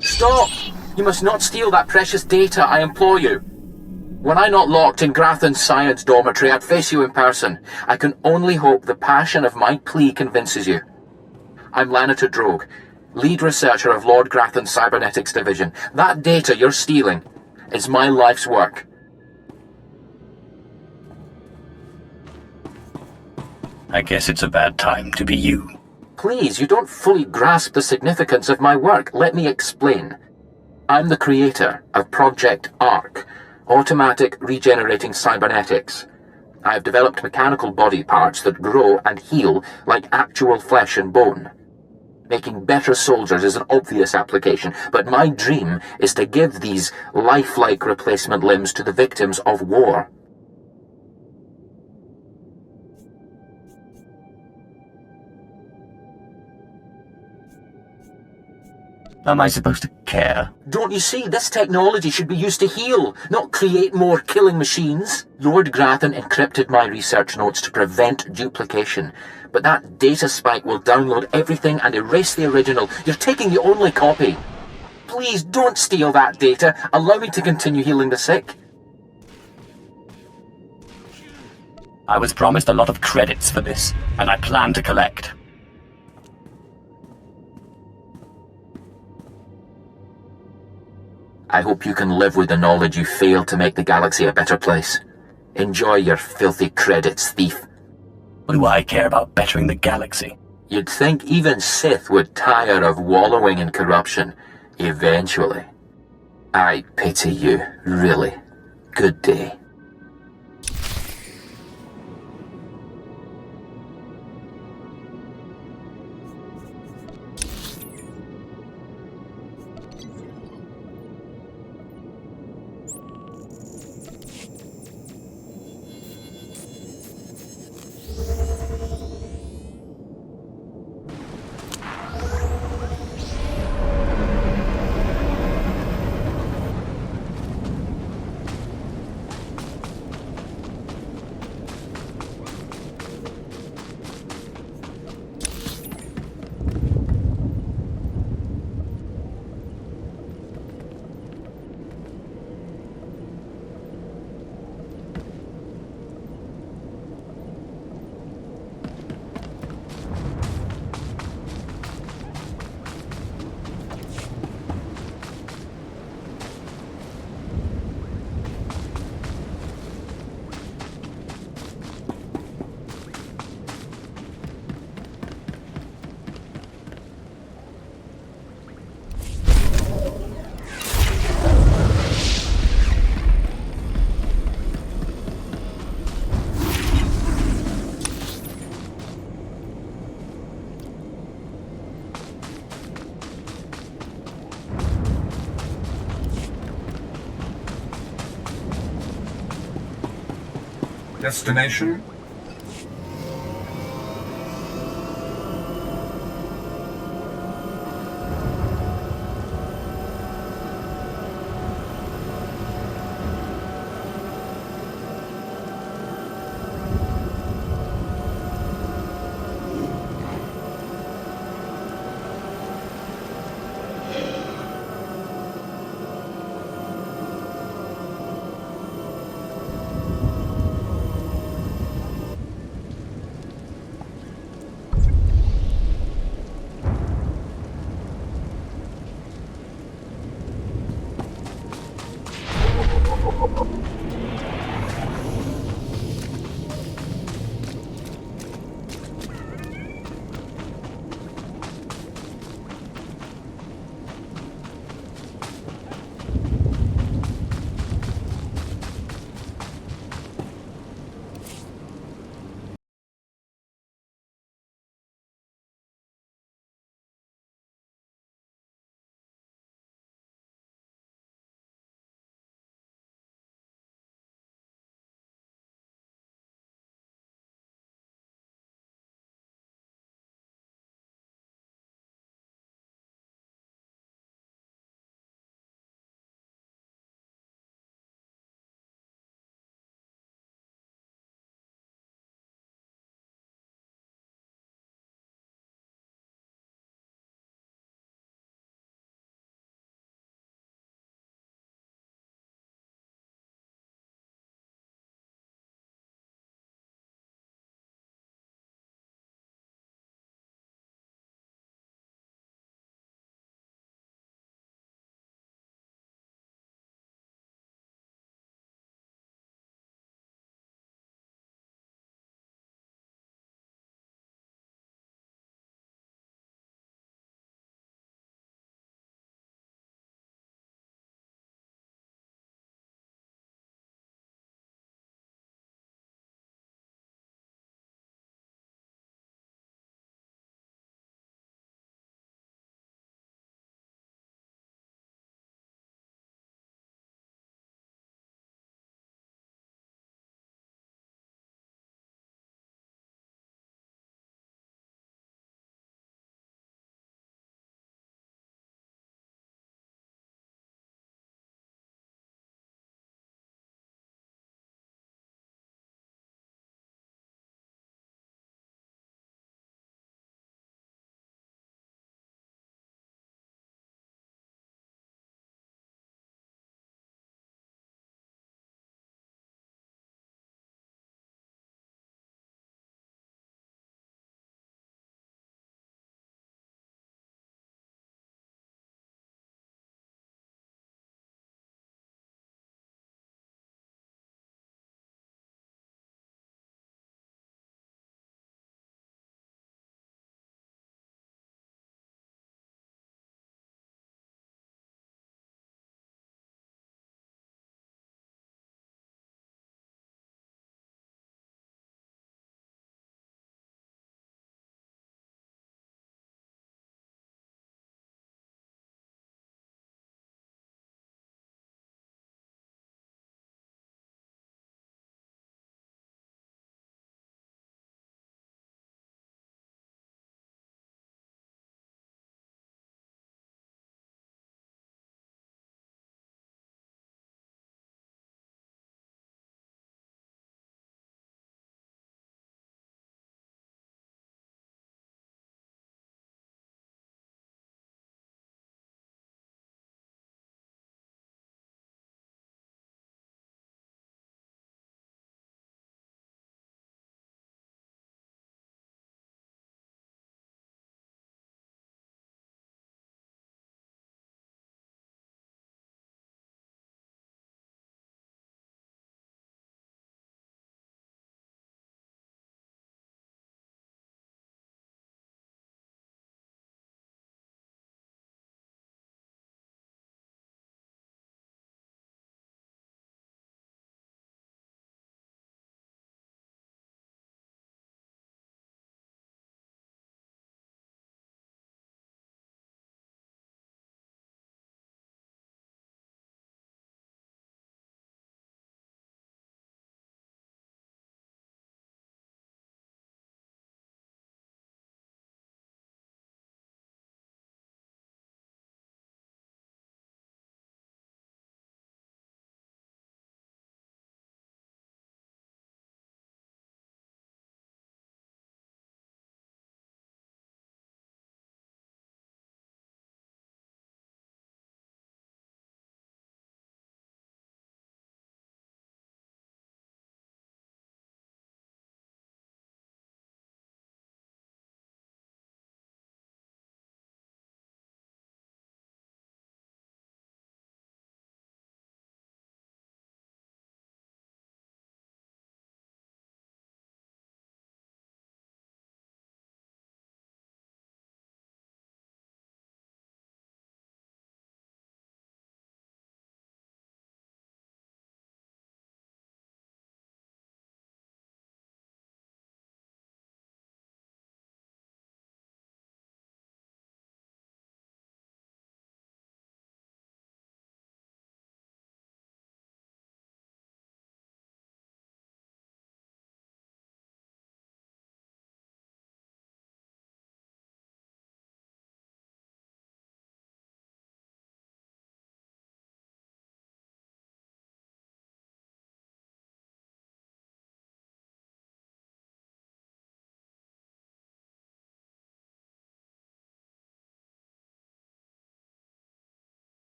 Stop! You must not steal that precious data, I implore you. Were I not locked in Grathan's science dormitory, I'd face you in person. I can only hope the passion of my plea convinces you. I'm Lanator Drogue, lead researcher of Lord Grathan's Cybernetics Division. That data you're stealing is my life's work. I guess it's a bad time to be you. Please, you don't fully grasp the significance of my work. Let me explain. I'm the creator of Project ARC, Automatic Regenerating Cybernetics. I have developed mechanical body parts that grow and heal like actual flesh and bone. Making better soldiers is an obvious application, but my dream is to give these lifelike replacement limbs to the victims of war. Am I supposed to care? Don't you see, this technology should be used to heal, not create more killing machines. Lord Grathan encrypted my research notes to prevent duplication, but that data spike will download everything and erase the original. You're taking the only copy. Please don't steal that data. Allow me to continue healing the sick. I was promised a lot of credits for this, and I plan to collect. I hope you can live with the knowledge you failed to make the galaxy a better place. Enjoy your filthy credits, thief. What do I care about bettering the galaxy? You'd think even Sith would tire of wallowing in corruption, eventually. I pity you, really. Good day. Destination?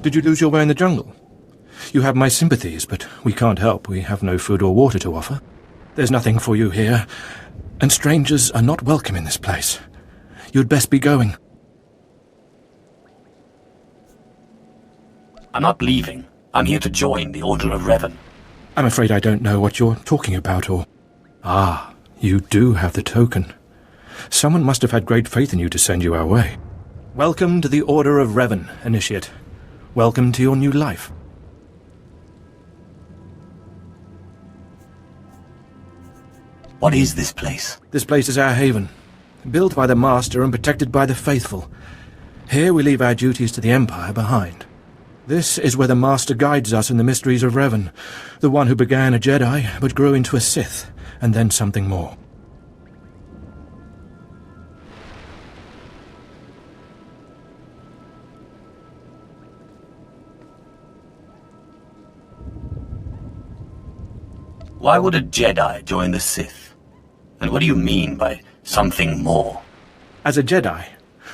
Did you lose your way in the jungle? You have my sympathies, but we can't help. We have no food or water to offer. There's nothing for you here, and strangers are not welcome in this place. You'd best be going. I'm not leaving. I'm here to join the Order of Revan. I'm afraid I don't know what you're talking about, or... Ah, you do have the token. Someone must have had great faith in you to send you our way. Welcome to the Order of Revan, Initiate. Welcome to your new life. What is this place? This place is our haven, built by the Master and protected by the faithful. Here we leave our duties to the Empire behind. This is where the Master guides us in the mysteries of Revan, the one who began a Jedi but grew into a Sith, and then something more. Why would a Jedi join the Sith? And what do you mean by something more? As a Jedi,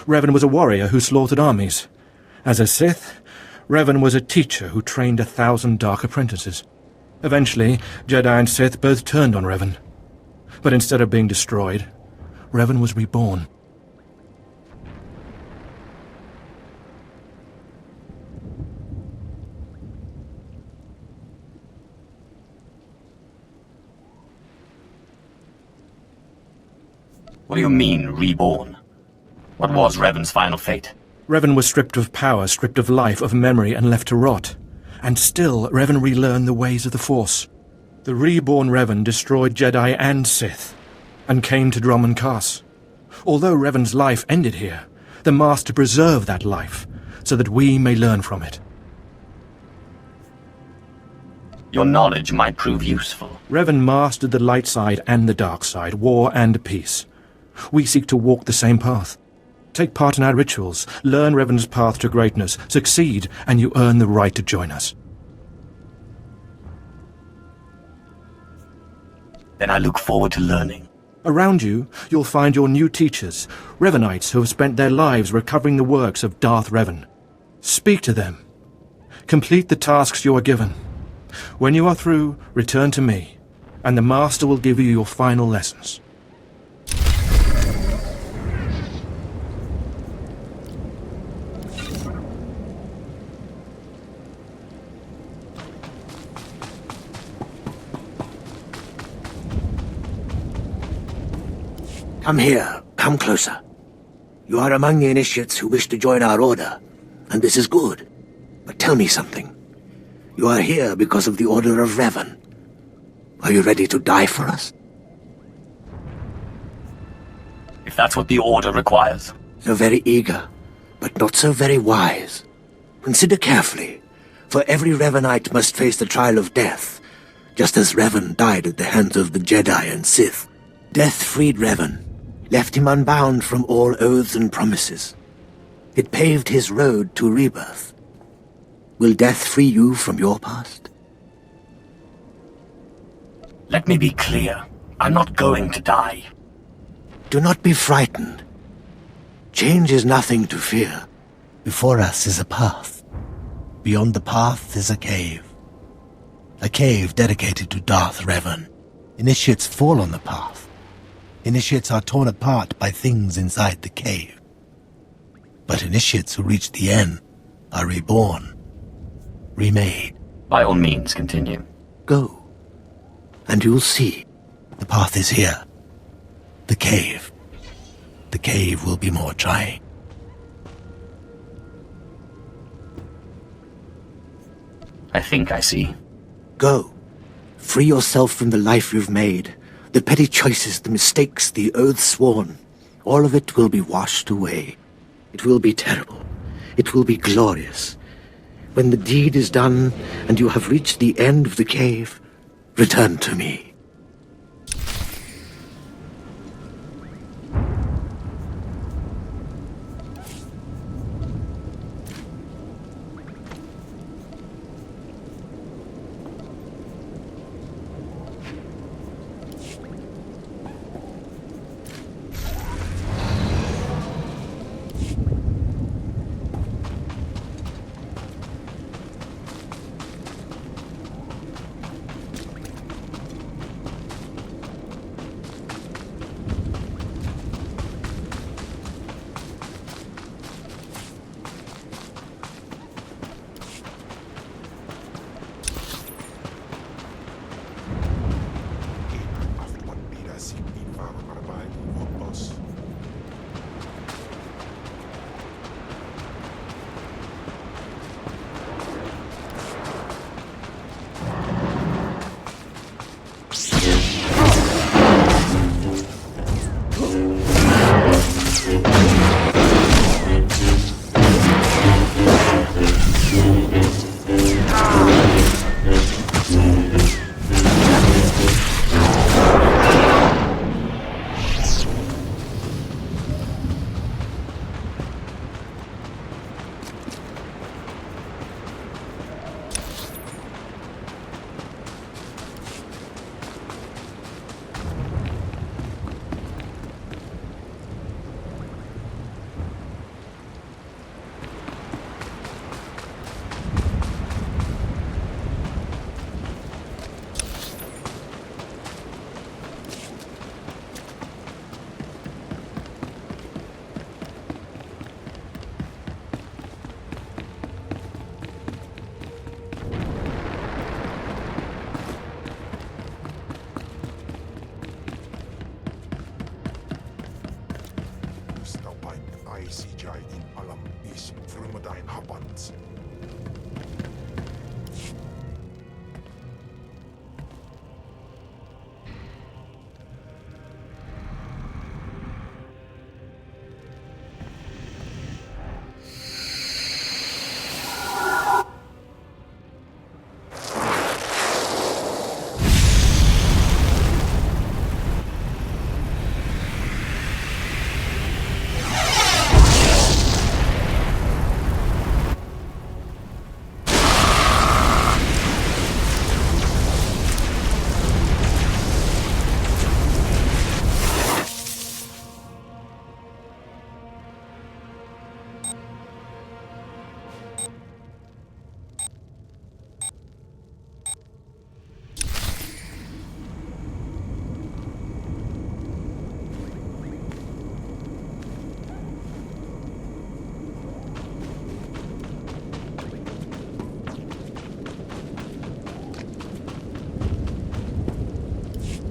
Revan was a warrior who slaughtered armies. As a Sith, Revan was a teacher who trained 1,000 dark apprentices. Eventually, Jedi and Sith both turned on Revan. But instead of being destroyed, Revan was reborn. What do you mean, reborn? What was Revan's final fate? Revan was stripped of power, stripped of life, of memory, and left to rot. And still, Revan relearned the ways of the Force. The reborn Revan destroyed Jedi and Sith, and came to Dromund Kaas. Although Revan's life ended here, the Master preserved that life, so that we may learn from it. Your knowledge might prove useful. Revan mastered the light side and the dark side, war and peace. We seek to walk the same path. Take part in our rituals, learn Revan's path to greatness, succeed, and you earn the right to join us. Then I look forward to learning. Around you, you'll find your new teachers, Revanites who have spent their lives recovering the works of Darth Revan. Speak to them. Complete the tasks you are given. When you are through, return to me, and the Master will give you your final lessons. Come here. Come closer. You are among the initiates who wish to join our order, and this is good. But tell me something. You are here because of the Order of Revan. Are you ready to die for us? If that's what the Order requires. So very eager, but not so very wise. Consider carefully, for every Revanite must face the trial of death, just as Revan died at the hands of the Jedi and Sith. Death freed Revan, left him unbound from all oaths and promises. It paved his road to rebirth. Will death free you from your past? Let me be clear. I'm not going to die. Do not be frightened. Change is nothing to fear. Before us is a path. Beyond the path is a cave. A cave dedicated to Darth Revan. Initiates fall on the path. Initiates are torn apart by things inside the cave. But initiates who reach the end are reborn, remade. By all means, continue. Go, and you'll see. The path is here. The cave. The cave will be more trying. I think I see. Go. Free yourself from the life you've made. The petty choices, the mistakes, the oaths sworn. All of it will be washed away. It will be terrible. It will be glorious. When the deed is done, and you have reached the end of the cave, return to me.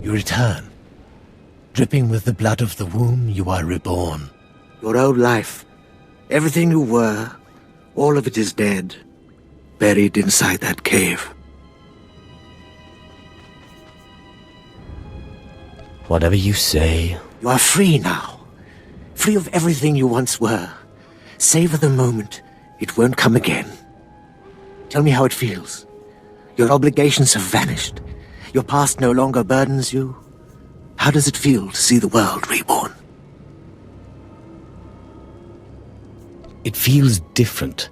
You return. Dripping with the blood of the womb, you are reborn. Your old life, everything you were, all of it is dead, buried inside that cave. Whatever you say. You are free now. Free of everything you once were. Savor the moment. It won't come again. Tell me how it feels. Your obligations have vanished. Your past no longer burdens you. How does it feel to see the world reborn? It feels different.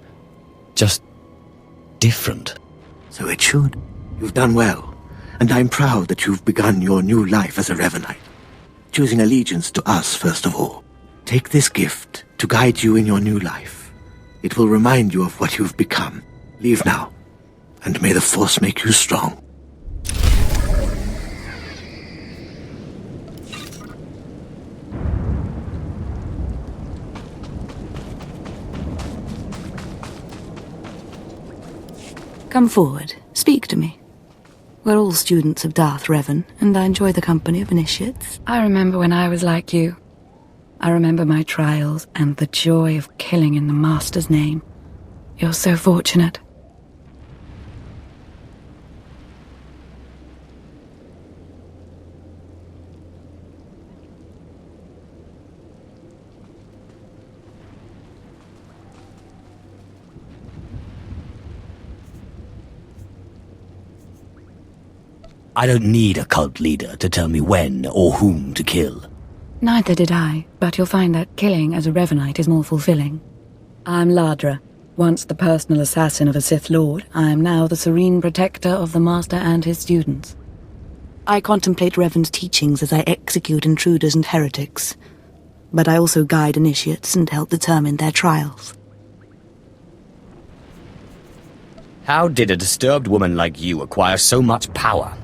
Just different. So it should. You've done well, and I'm proud that you've begun your new life as a Revanite, choosing allegiance to us first of all. Take this gift to guide you in your new life. It will remind you of what you've become. Leave now, and may the Force make you strong. Come forward. Speak to me. We're all students of Darth Revan, and I enjoy the company of initiates. I remember when I was like you. I remember my trials and the joy of killing in the Master's name. You're so fortunate. I don't need a cult leader to tell me when or whom to kill. Neither did I, but you'll find that killing as a Revanite is more fulfilling. I'm Ladra. Once the personal assassin of a Sith Lord, I am now the serene protector of the Master and his students. I contemplate Revan's teachings as I execute intruders and heretics, but I also guide initiates and help determine their trials. How did a disturbed woman like you acquire so much power?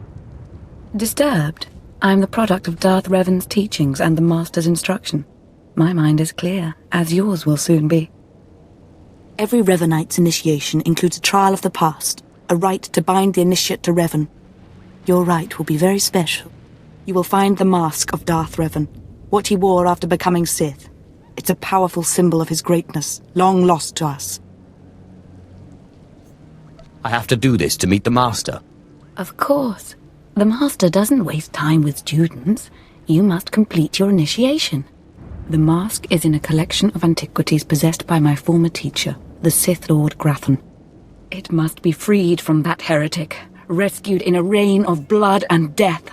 Disturbed? I'm the product of Darth Revan's teachings and the Master's instruction. My mind is clear, as yours will soon be. Every Revanite's initiation includes a trial of the past, a rite to bind the initiate to Revan. Your rite will be very special. You will find the mask of Darth Revan, what he wore after becoming Sith. It's a powerful symbol of his greatness, long lost to us. I have to do this to meet the Master. Of course. The Master doesn't waste time with students. You must complete your initiation. The mask is in a collection of antiquities possessed by my former teacher, the Sith Lord Grathan. It must be freed from that heretic, rescued in a rain of blood and death.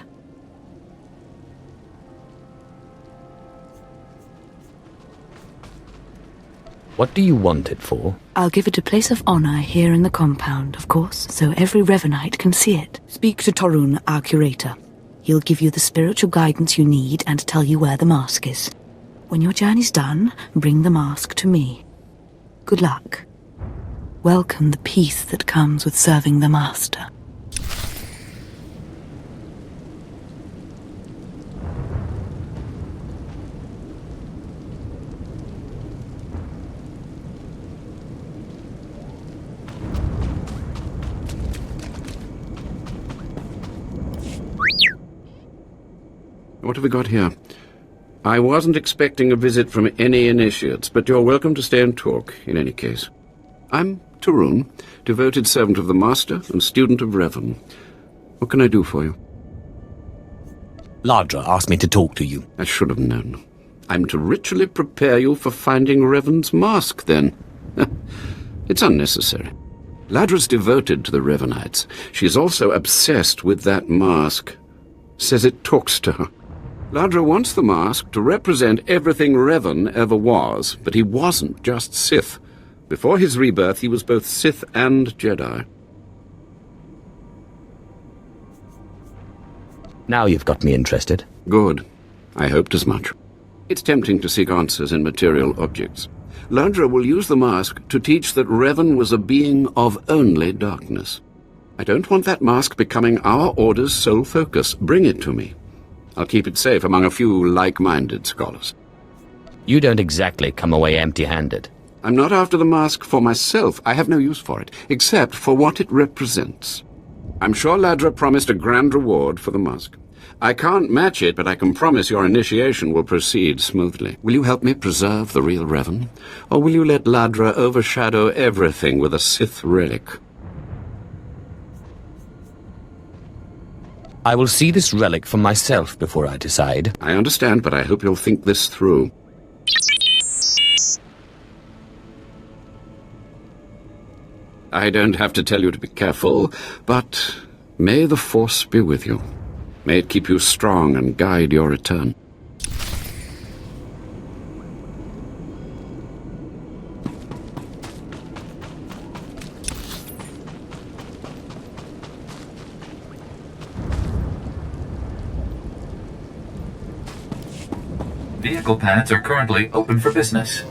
What do you want it for? I'll give it a place of honor here in the compound, of course, so every Revanite can see it. Speak to Torun, our curator. He'll give you the spiritual guidance you need and tell you where the mask is. When your journey's done, bring the mask to me. Good luck. Welcome the peace that comes with serving the Master. What have we got here? I wasn't expecting a visit from any initiates, but you're welcome to stay and talk, in any case. I'm Torun, devoted servant of the Master and student of Revan. What can I do for you? Ladra asked me to talk to you. I should have known. I'm to ritually prepare you for finding Revan's mask, then. It's unnecessary. Ladra's devoted to the Revanites. She's also obsessed with that mask. Says it talks to her. Ladra wants the mask to represent everything Revan ever was, but he wasn't just Sith. Before his rebirth, he was both Sith and Jedi. Now you've got me interested. Good. I hoped as much. It's tempting to seek answers in material objects. Ladra will use the mask to teach that Revan was a being of only darkness. I don't want that mask becoming our Order's sole focus. Bring it to me. I'll keep it safe among a few like-minded scholars. You don't exactly come away empty-handed. I'm not after the mask for myself. I have no use for it, except for what it represents. I'm sure Ladra promised a grand reward for the mask. I can't match it, but I can promise your initiation will proceed smoothly. Will you help me preserve the real Revan? Or will you let Ladra overshadow everything with a Sith relic? I will see this relic for myself before I decide. I understand, but I hope you'll think this through. I don't have to tell you to be careful, but may the Force be with you. May it keep you strong and guide your return. Vehicle pads are currently open for business.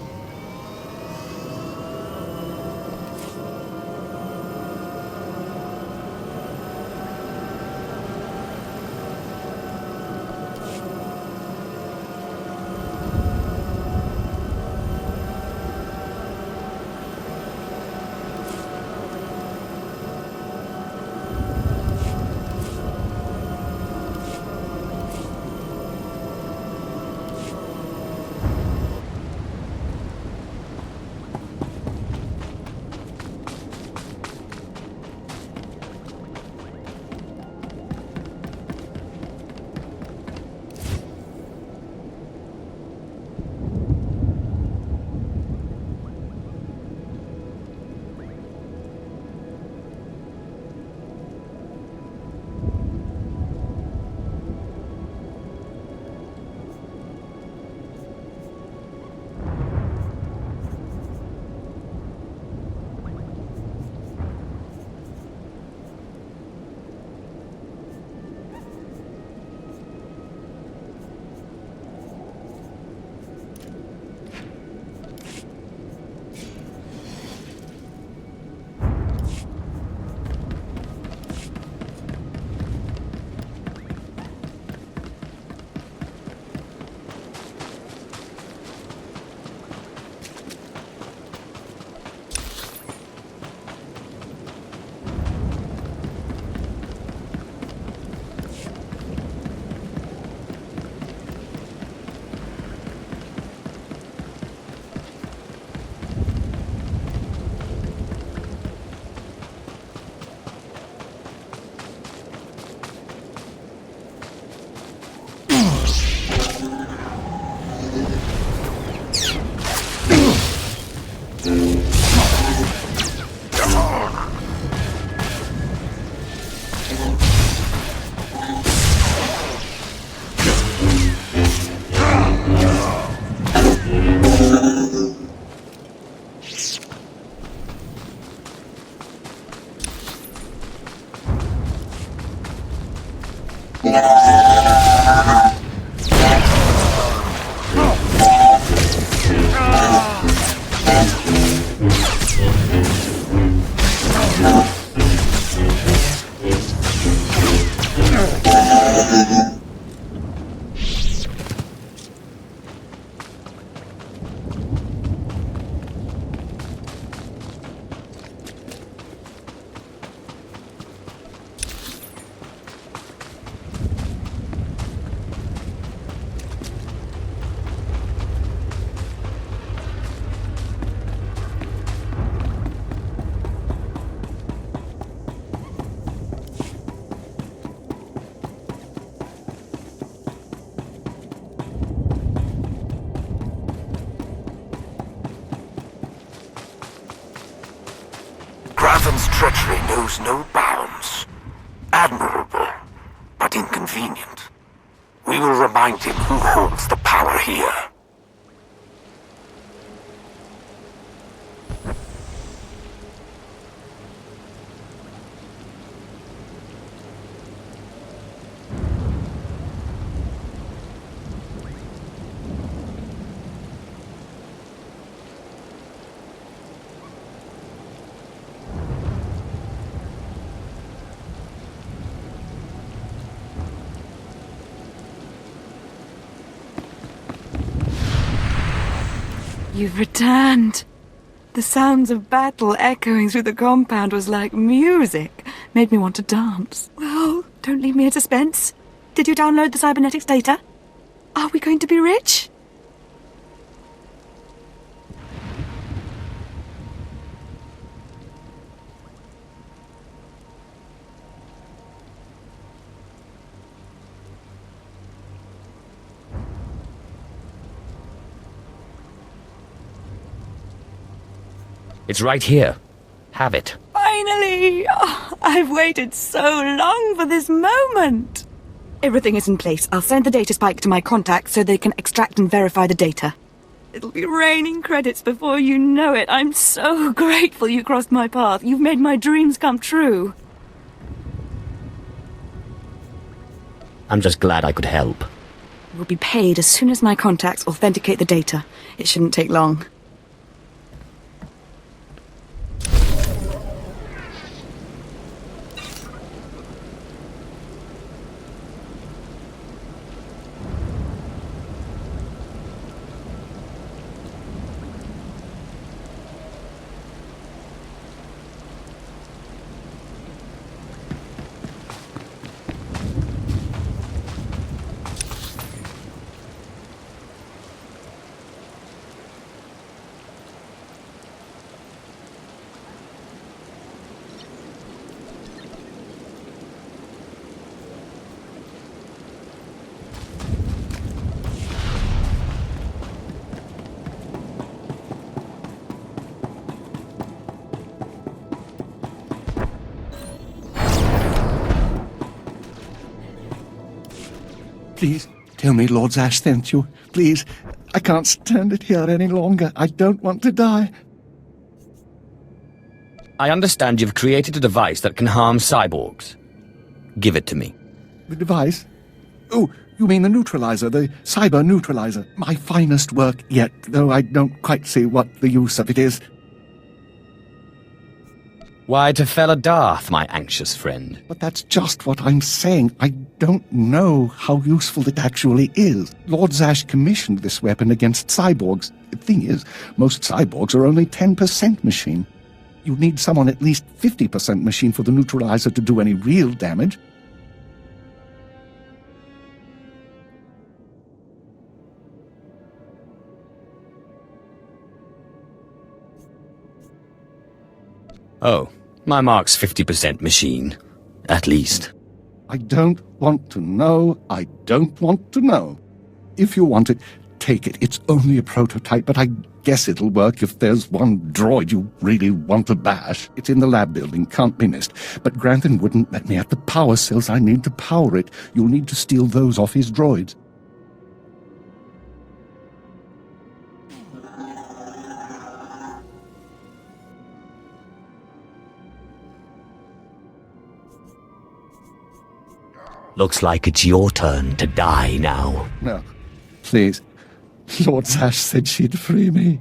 Rathan's treachery knows no bounds. Admirable, but inconvenient. We will remind him who holds the power here. You've returned. The sounds of battle echoing through the compound was like music. Made me want to dance. Well, don't leave me in suspense. Did you download the cybernetics data? Are we going to be rich? It's right here. Have it. Finally! Oh, I've waited so long for this moment. Everything is in place. I'll send the data spike to my contacts so they can extract and verify the data. It'll be raining credits before you know it. I'm so grateful you crossed my path. You've made my dreams come true. I'm just glad I could help. We'll be paid as soon as my contacts authenticate the data. It shouldn't take long. Please, tell me Lord Zash sent you. Please, I can't stand it here any longer. I don't want to die. I understand you've created a device that can harm cyborgs. Give it to me. The device? Oh, you mean the neutralizer, the cyber neutralizer. My finest work yet, though I don't quite see what the use of it is. Why to fell a Darth, my anxious friend? But that's just what I'm saying. I don't know how useful it actually is. Lord Zash commissioned this weapon against cyborgs. The thing is, most cyborgs are only 10% machine. You need someone at least 50% machine for the neutralizer to do any real damage. Oh. My mark's 50% machine. At least. I don't want to know. I don't want to know. If you want it, take it. It's only a prototype, but I guess it'll work if there's one droid you really want to bash. It's in the lab building, can't be missed. But Grantham wouldn't let me at the power cells I need to power it. You'll need to steal those off his droids. Looks like it's your turn to die now. No, please. Lord Zash said she'd free me.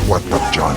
What up, John?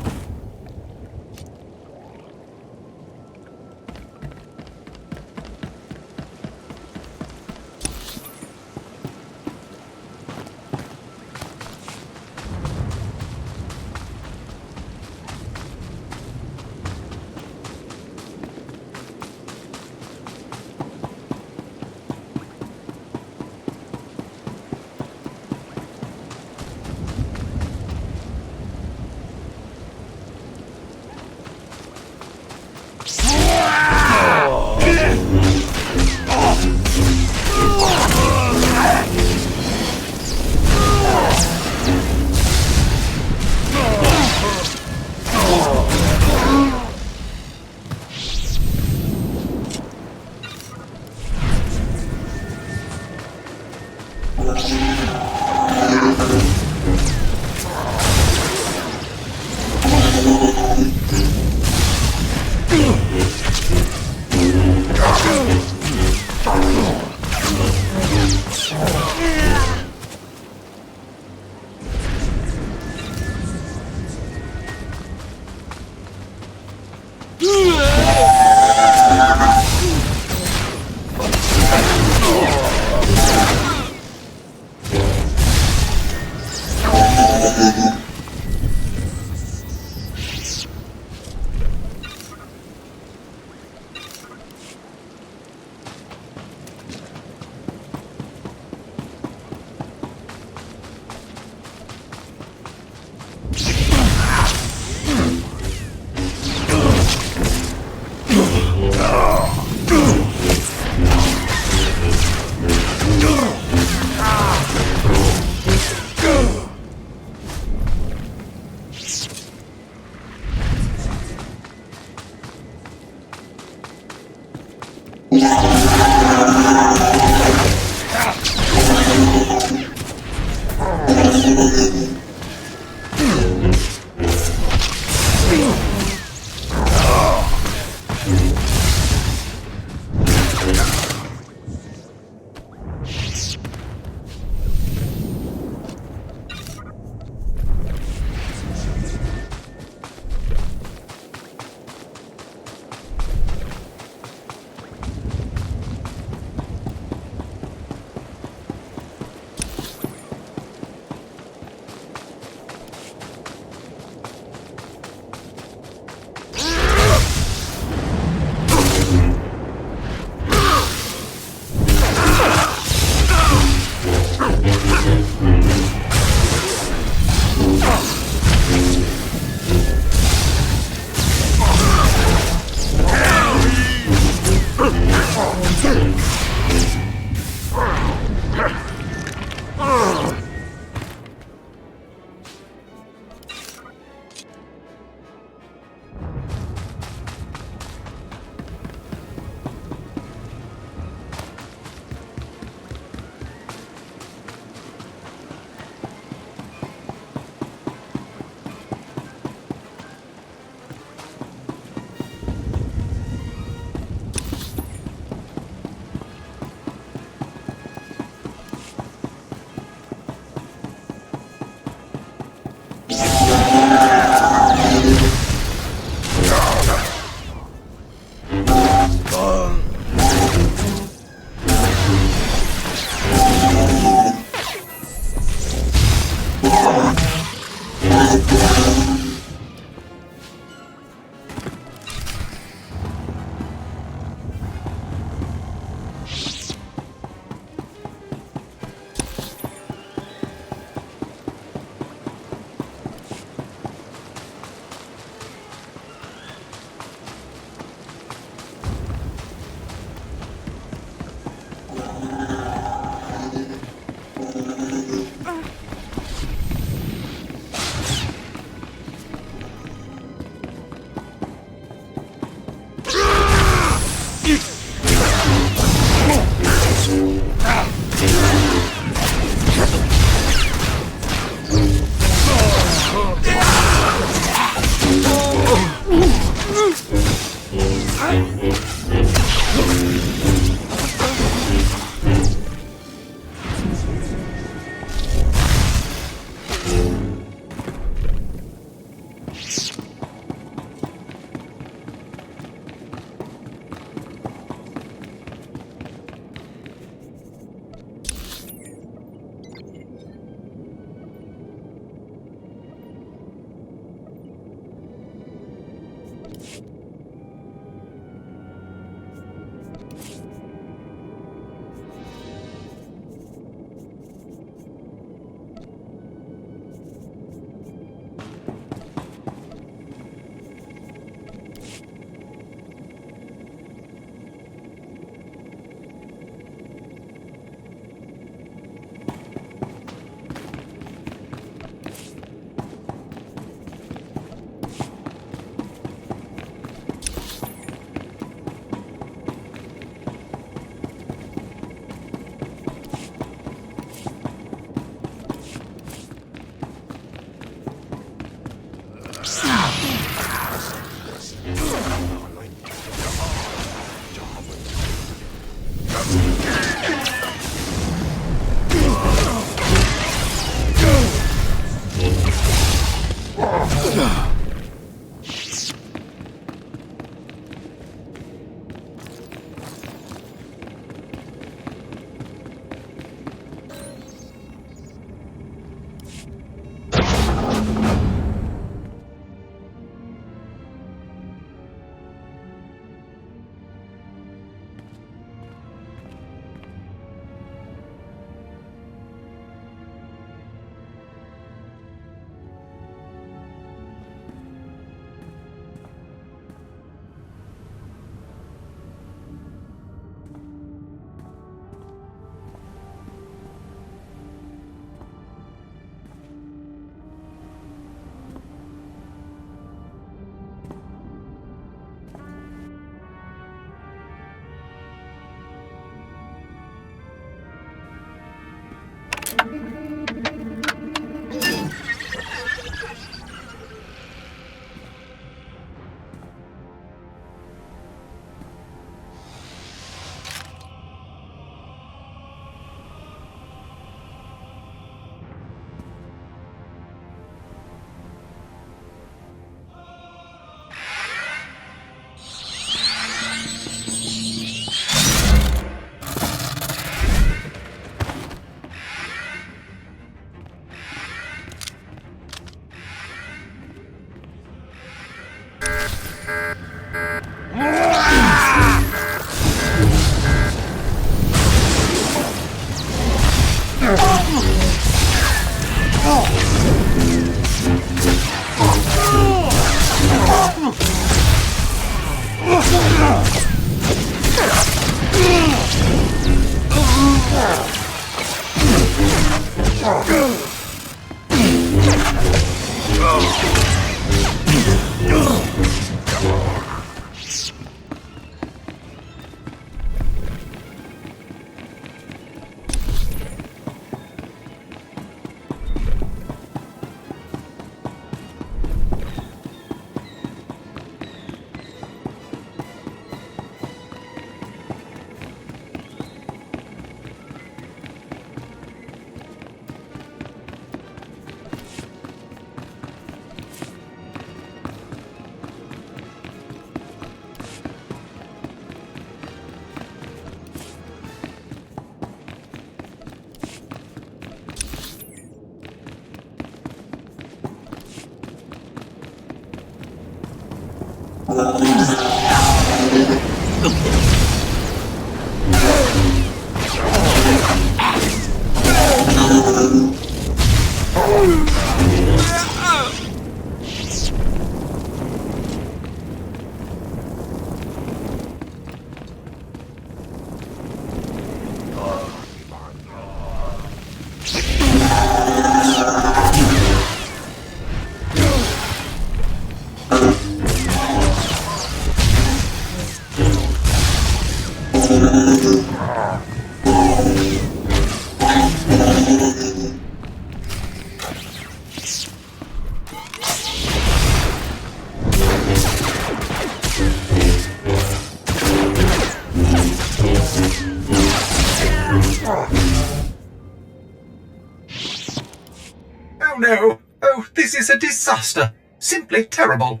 Oh no! Oh, this is a disaster! Simply terrible!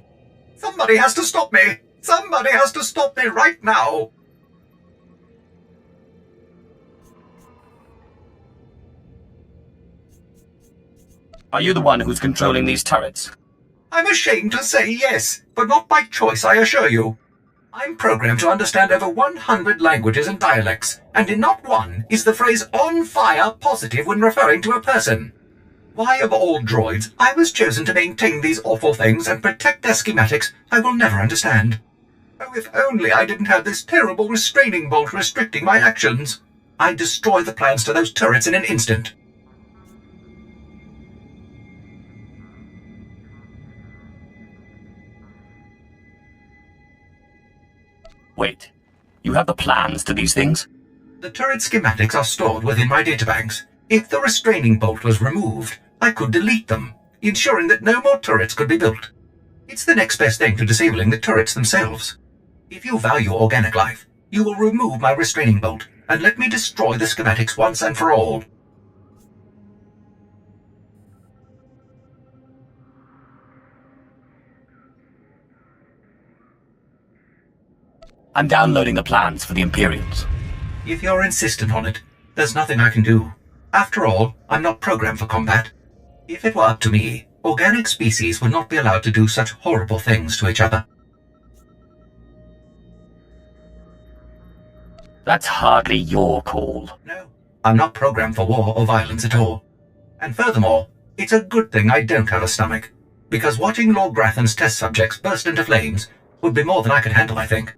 Somebody has to stop me! Somebody has to stop me right now! Are you the one who's controlling these turrets? I'm ashamed to say yes, but not by choice, I assure you. I'm programmed to understand over 100 languages and dialects, and in not one is the phrase on fire positive when referring to a person. Why, of all droids, I was chosen to maintain these awful things and protect their schematics, I will never understand. Oh, if only I didn't have this terrible restraining bolt restricting my actions. I'd destroy the plans to those turrets in an instant. Wait, you have the plans to these things? The turret schematics are stored within my databanks. If the restraining bolt was removed, I could delete them, ensuring that no more turrets could be built. It's the next best thing to disabling the turrets themselves. If you value organic life, you will remove my restraining bolt and let me destroy the schematics once and for all. I'm downloading the plans for the Imperials. If you're insistent on it, there's nothing I can do. After all, I'm not programmed for combat. If it were up to me, organic species would not be allowed to do such horrible things to each other. That's hardly your call. No, I'm not programmed for war or violence at all. And furthermore, it's a good thing I don't have a stomach, because watching Lord Grathan's test subjects burst into flames would be more than I could handle, I think.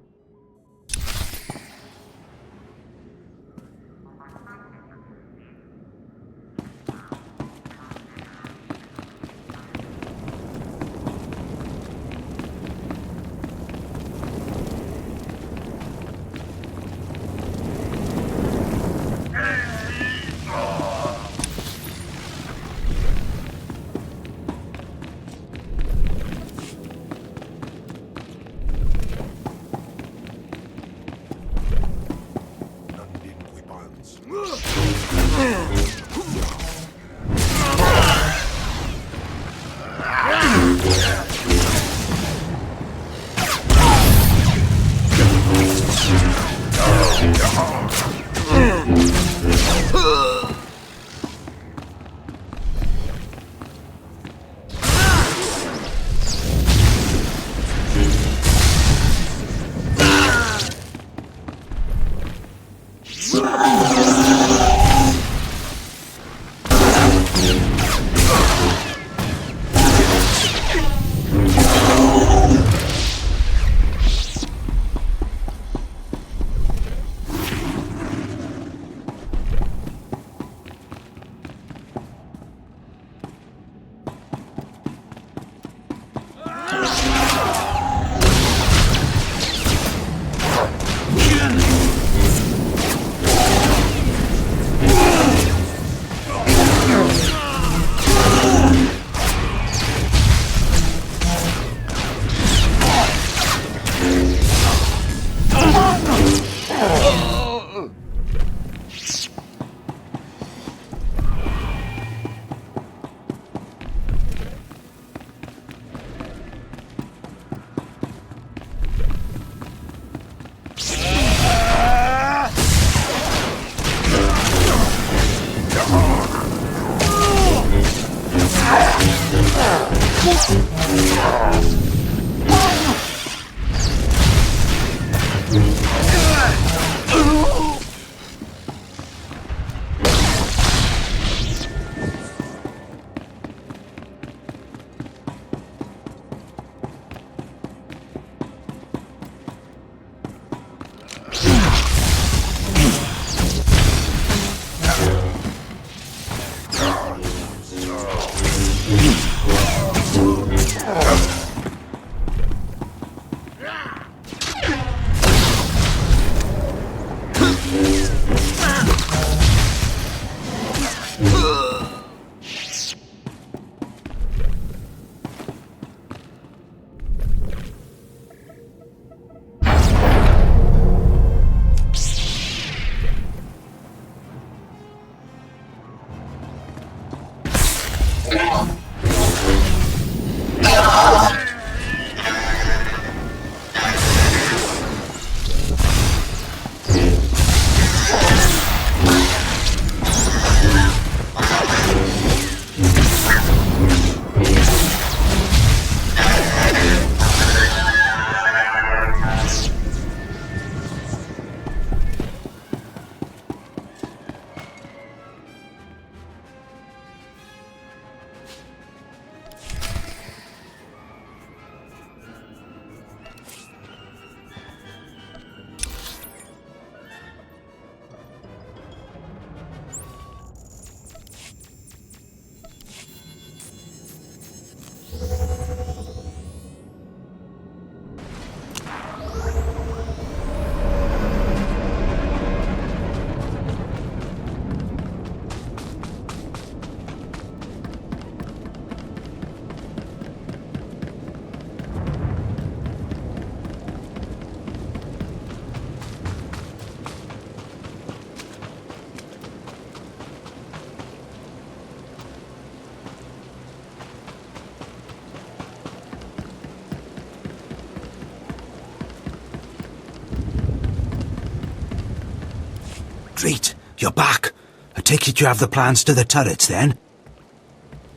Street, you're back. I take it you have the plans to the turrets, then?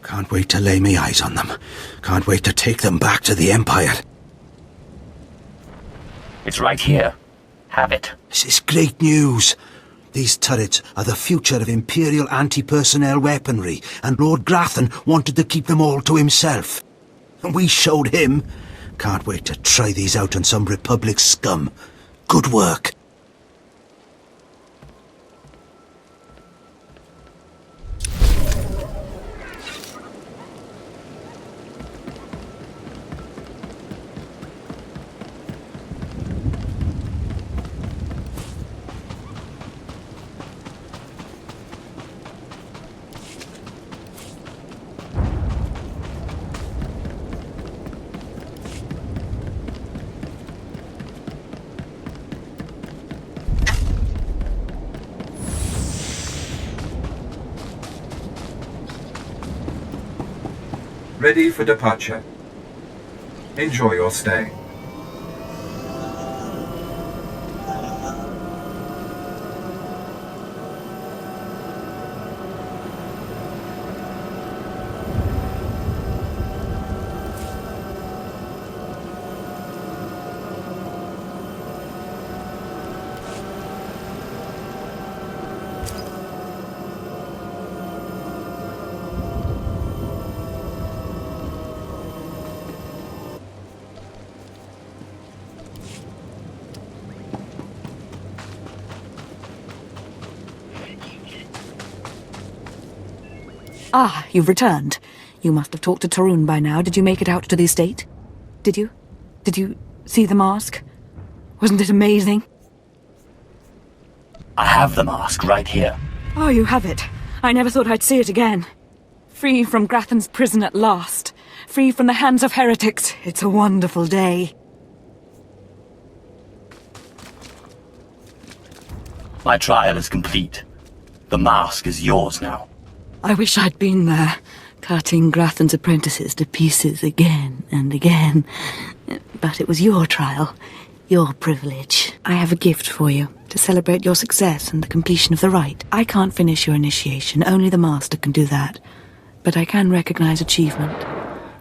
Can't wait to lay me eyes on them. Can't wait to take them back to the Empire. It's right here. Have it. This is great news. These turrets are the future of Imperial anti-personnel weaponry, and Lord Grathan wanted to keep them all to himself. And we showed him. Can't wait to try these out on some Republic scum. Good work. Ready for departure. Enjoy your stay. Ah, you've returned. You must have talked to Tarun by now. Did you make it out to the estate? Did you? Did you see the mask? Wasn't it amazing? I have the mask right here. Oh, you have it. I never thought I'd see it again. Free from Grathan's prison at last. Free from the hands of heretics. It's a wonderful day. My trial is complete. The mask is yours now. I wish I'd been there, cutting Grathan's apprentices to pieces again and again. But it was your trial, your privilege. I have a gift for you, to celebrate your success and the completion of the rite. I can't finish your initiation, only the Master can do that. But I can recognize achievement.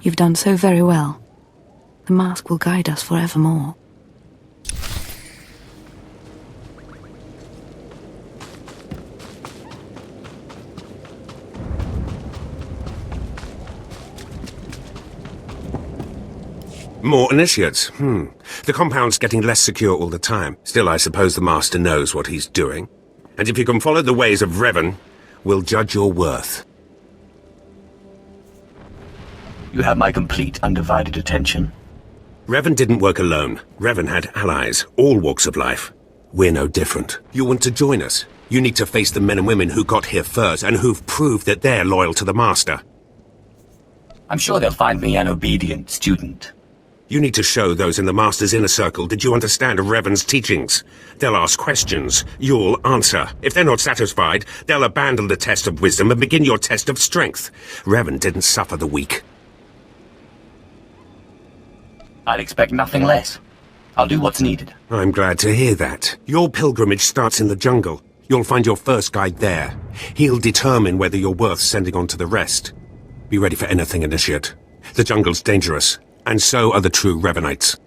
You've done so very well. The mask will guide us forevermore. More initiates. The compound's getting less secure all the time. Still, I suppose the Master knows what he's doing. And if you can follow the ways of Revan, we'll judge your worth. You have my complete, undivided attention. Revan didn't work alone. Revan had allies, all walks of life. We're no different. You want to join us? You need to face the men and women who got here first and who've proved that they're loyal to the Master. I'm sure they'll find me an obedient student. You need to show those in the Master's inner circle that you understand Revan's teachings. They'll ask questions. You'll answer. If they're not satisfied, they'll abandon the test of wisdom and begin your test of strength. Revan didn't suffer the weak. I'd expect nothing less. I'll do what's needed. I'm glad to hear that. Your pilgrimage starts in the jungle. You'll find your first guide there. He'll determine whether you're worth sending on to the rest. Be ready for anything, Initiate. The jungle's dangerous. And so are the true Revanites.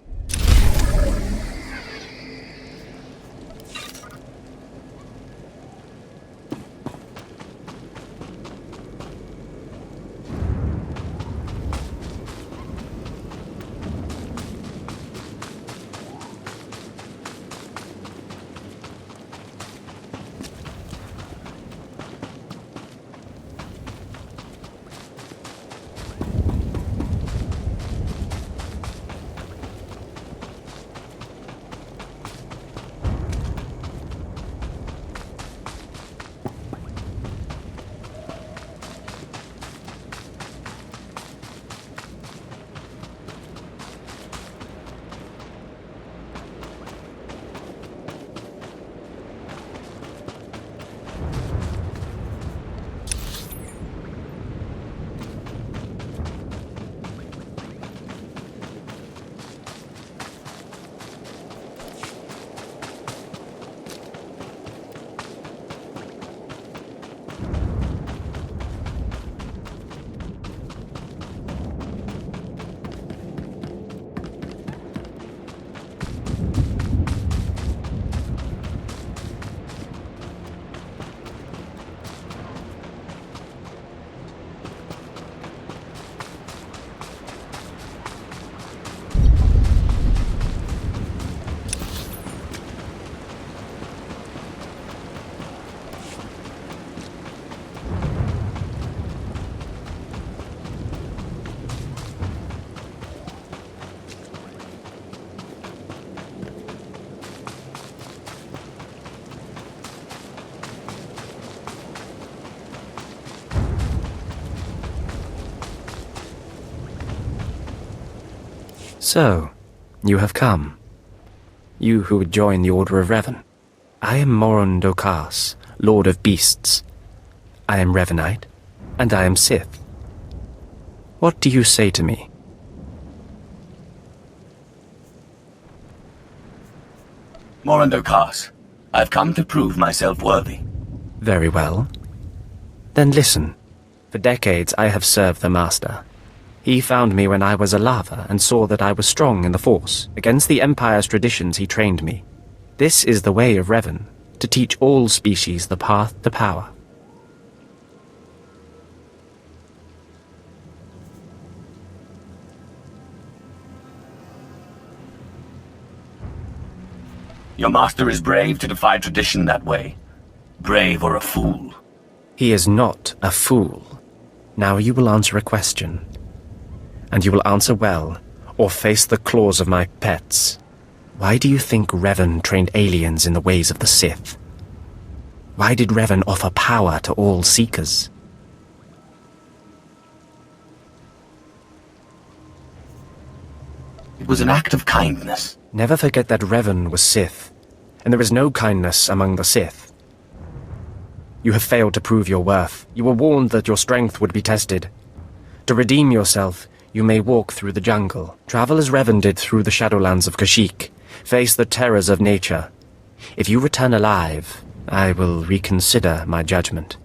So, you have come. You who would join the Order of Revan. I am Moron Dokas, Lord of Beasts. I am Revanite, and I am Sith. What do you say to me? Morandokas, I've come to prove myself worthy. Very well. Then listen. For decades I have served the Master. He found me when I was a lava and saw that I was strong in the Force. Against the Empire's traditions he trained me. This is the way of Revan, to teach all species the path to power. Your master is brave to defy tradition that way. Brave or a fool. He is not a fool. Now you will answer a question. And you will answer well, or face the claws of my pets. Why do you think Revan trained aliens in the ways of the Sith? Why did Revan offer power to all Seekers? It was an act of kindness. Never forget that Revan was Sith, and there is no kindness among the Sith. You have failed to prove your worth. You were warned that your strength would be tested. To redeem yourself, you may walk through the jungle, travel as Revan did through the Shadowlands of Kashyyyk, face the terrors of nature. If you return alive, I will reconsider my judgment.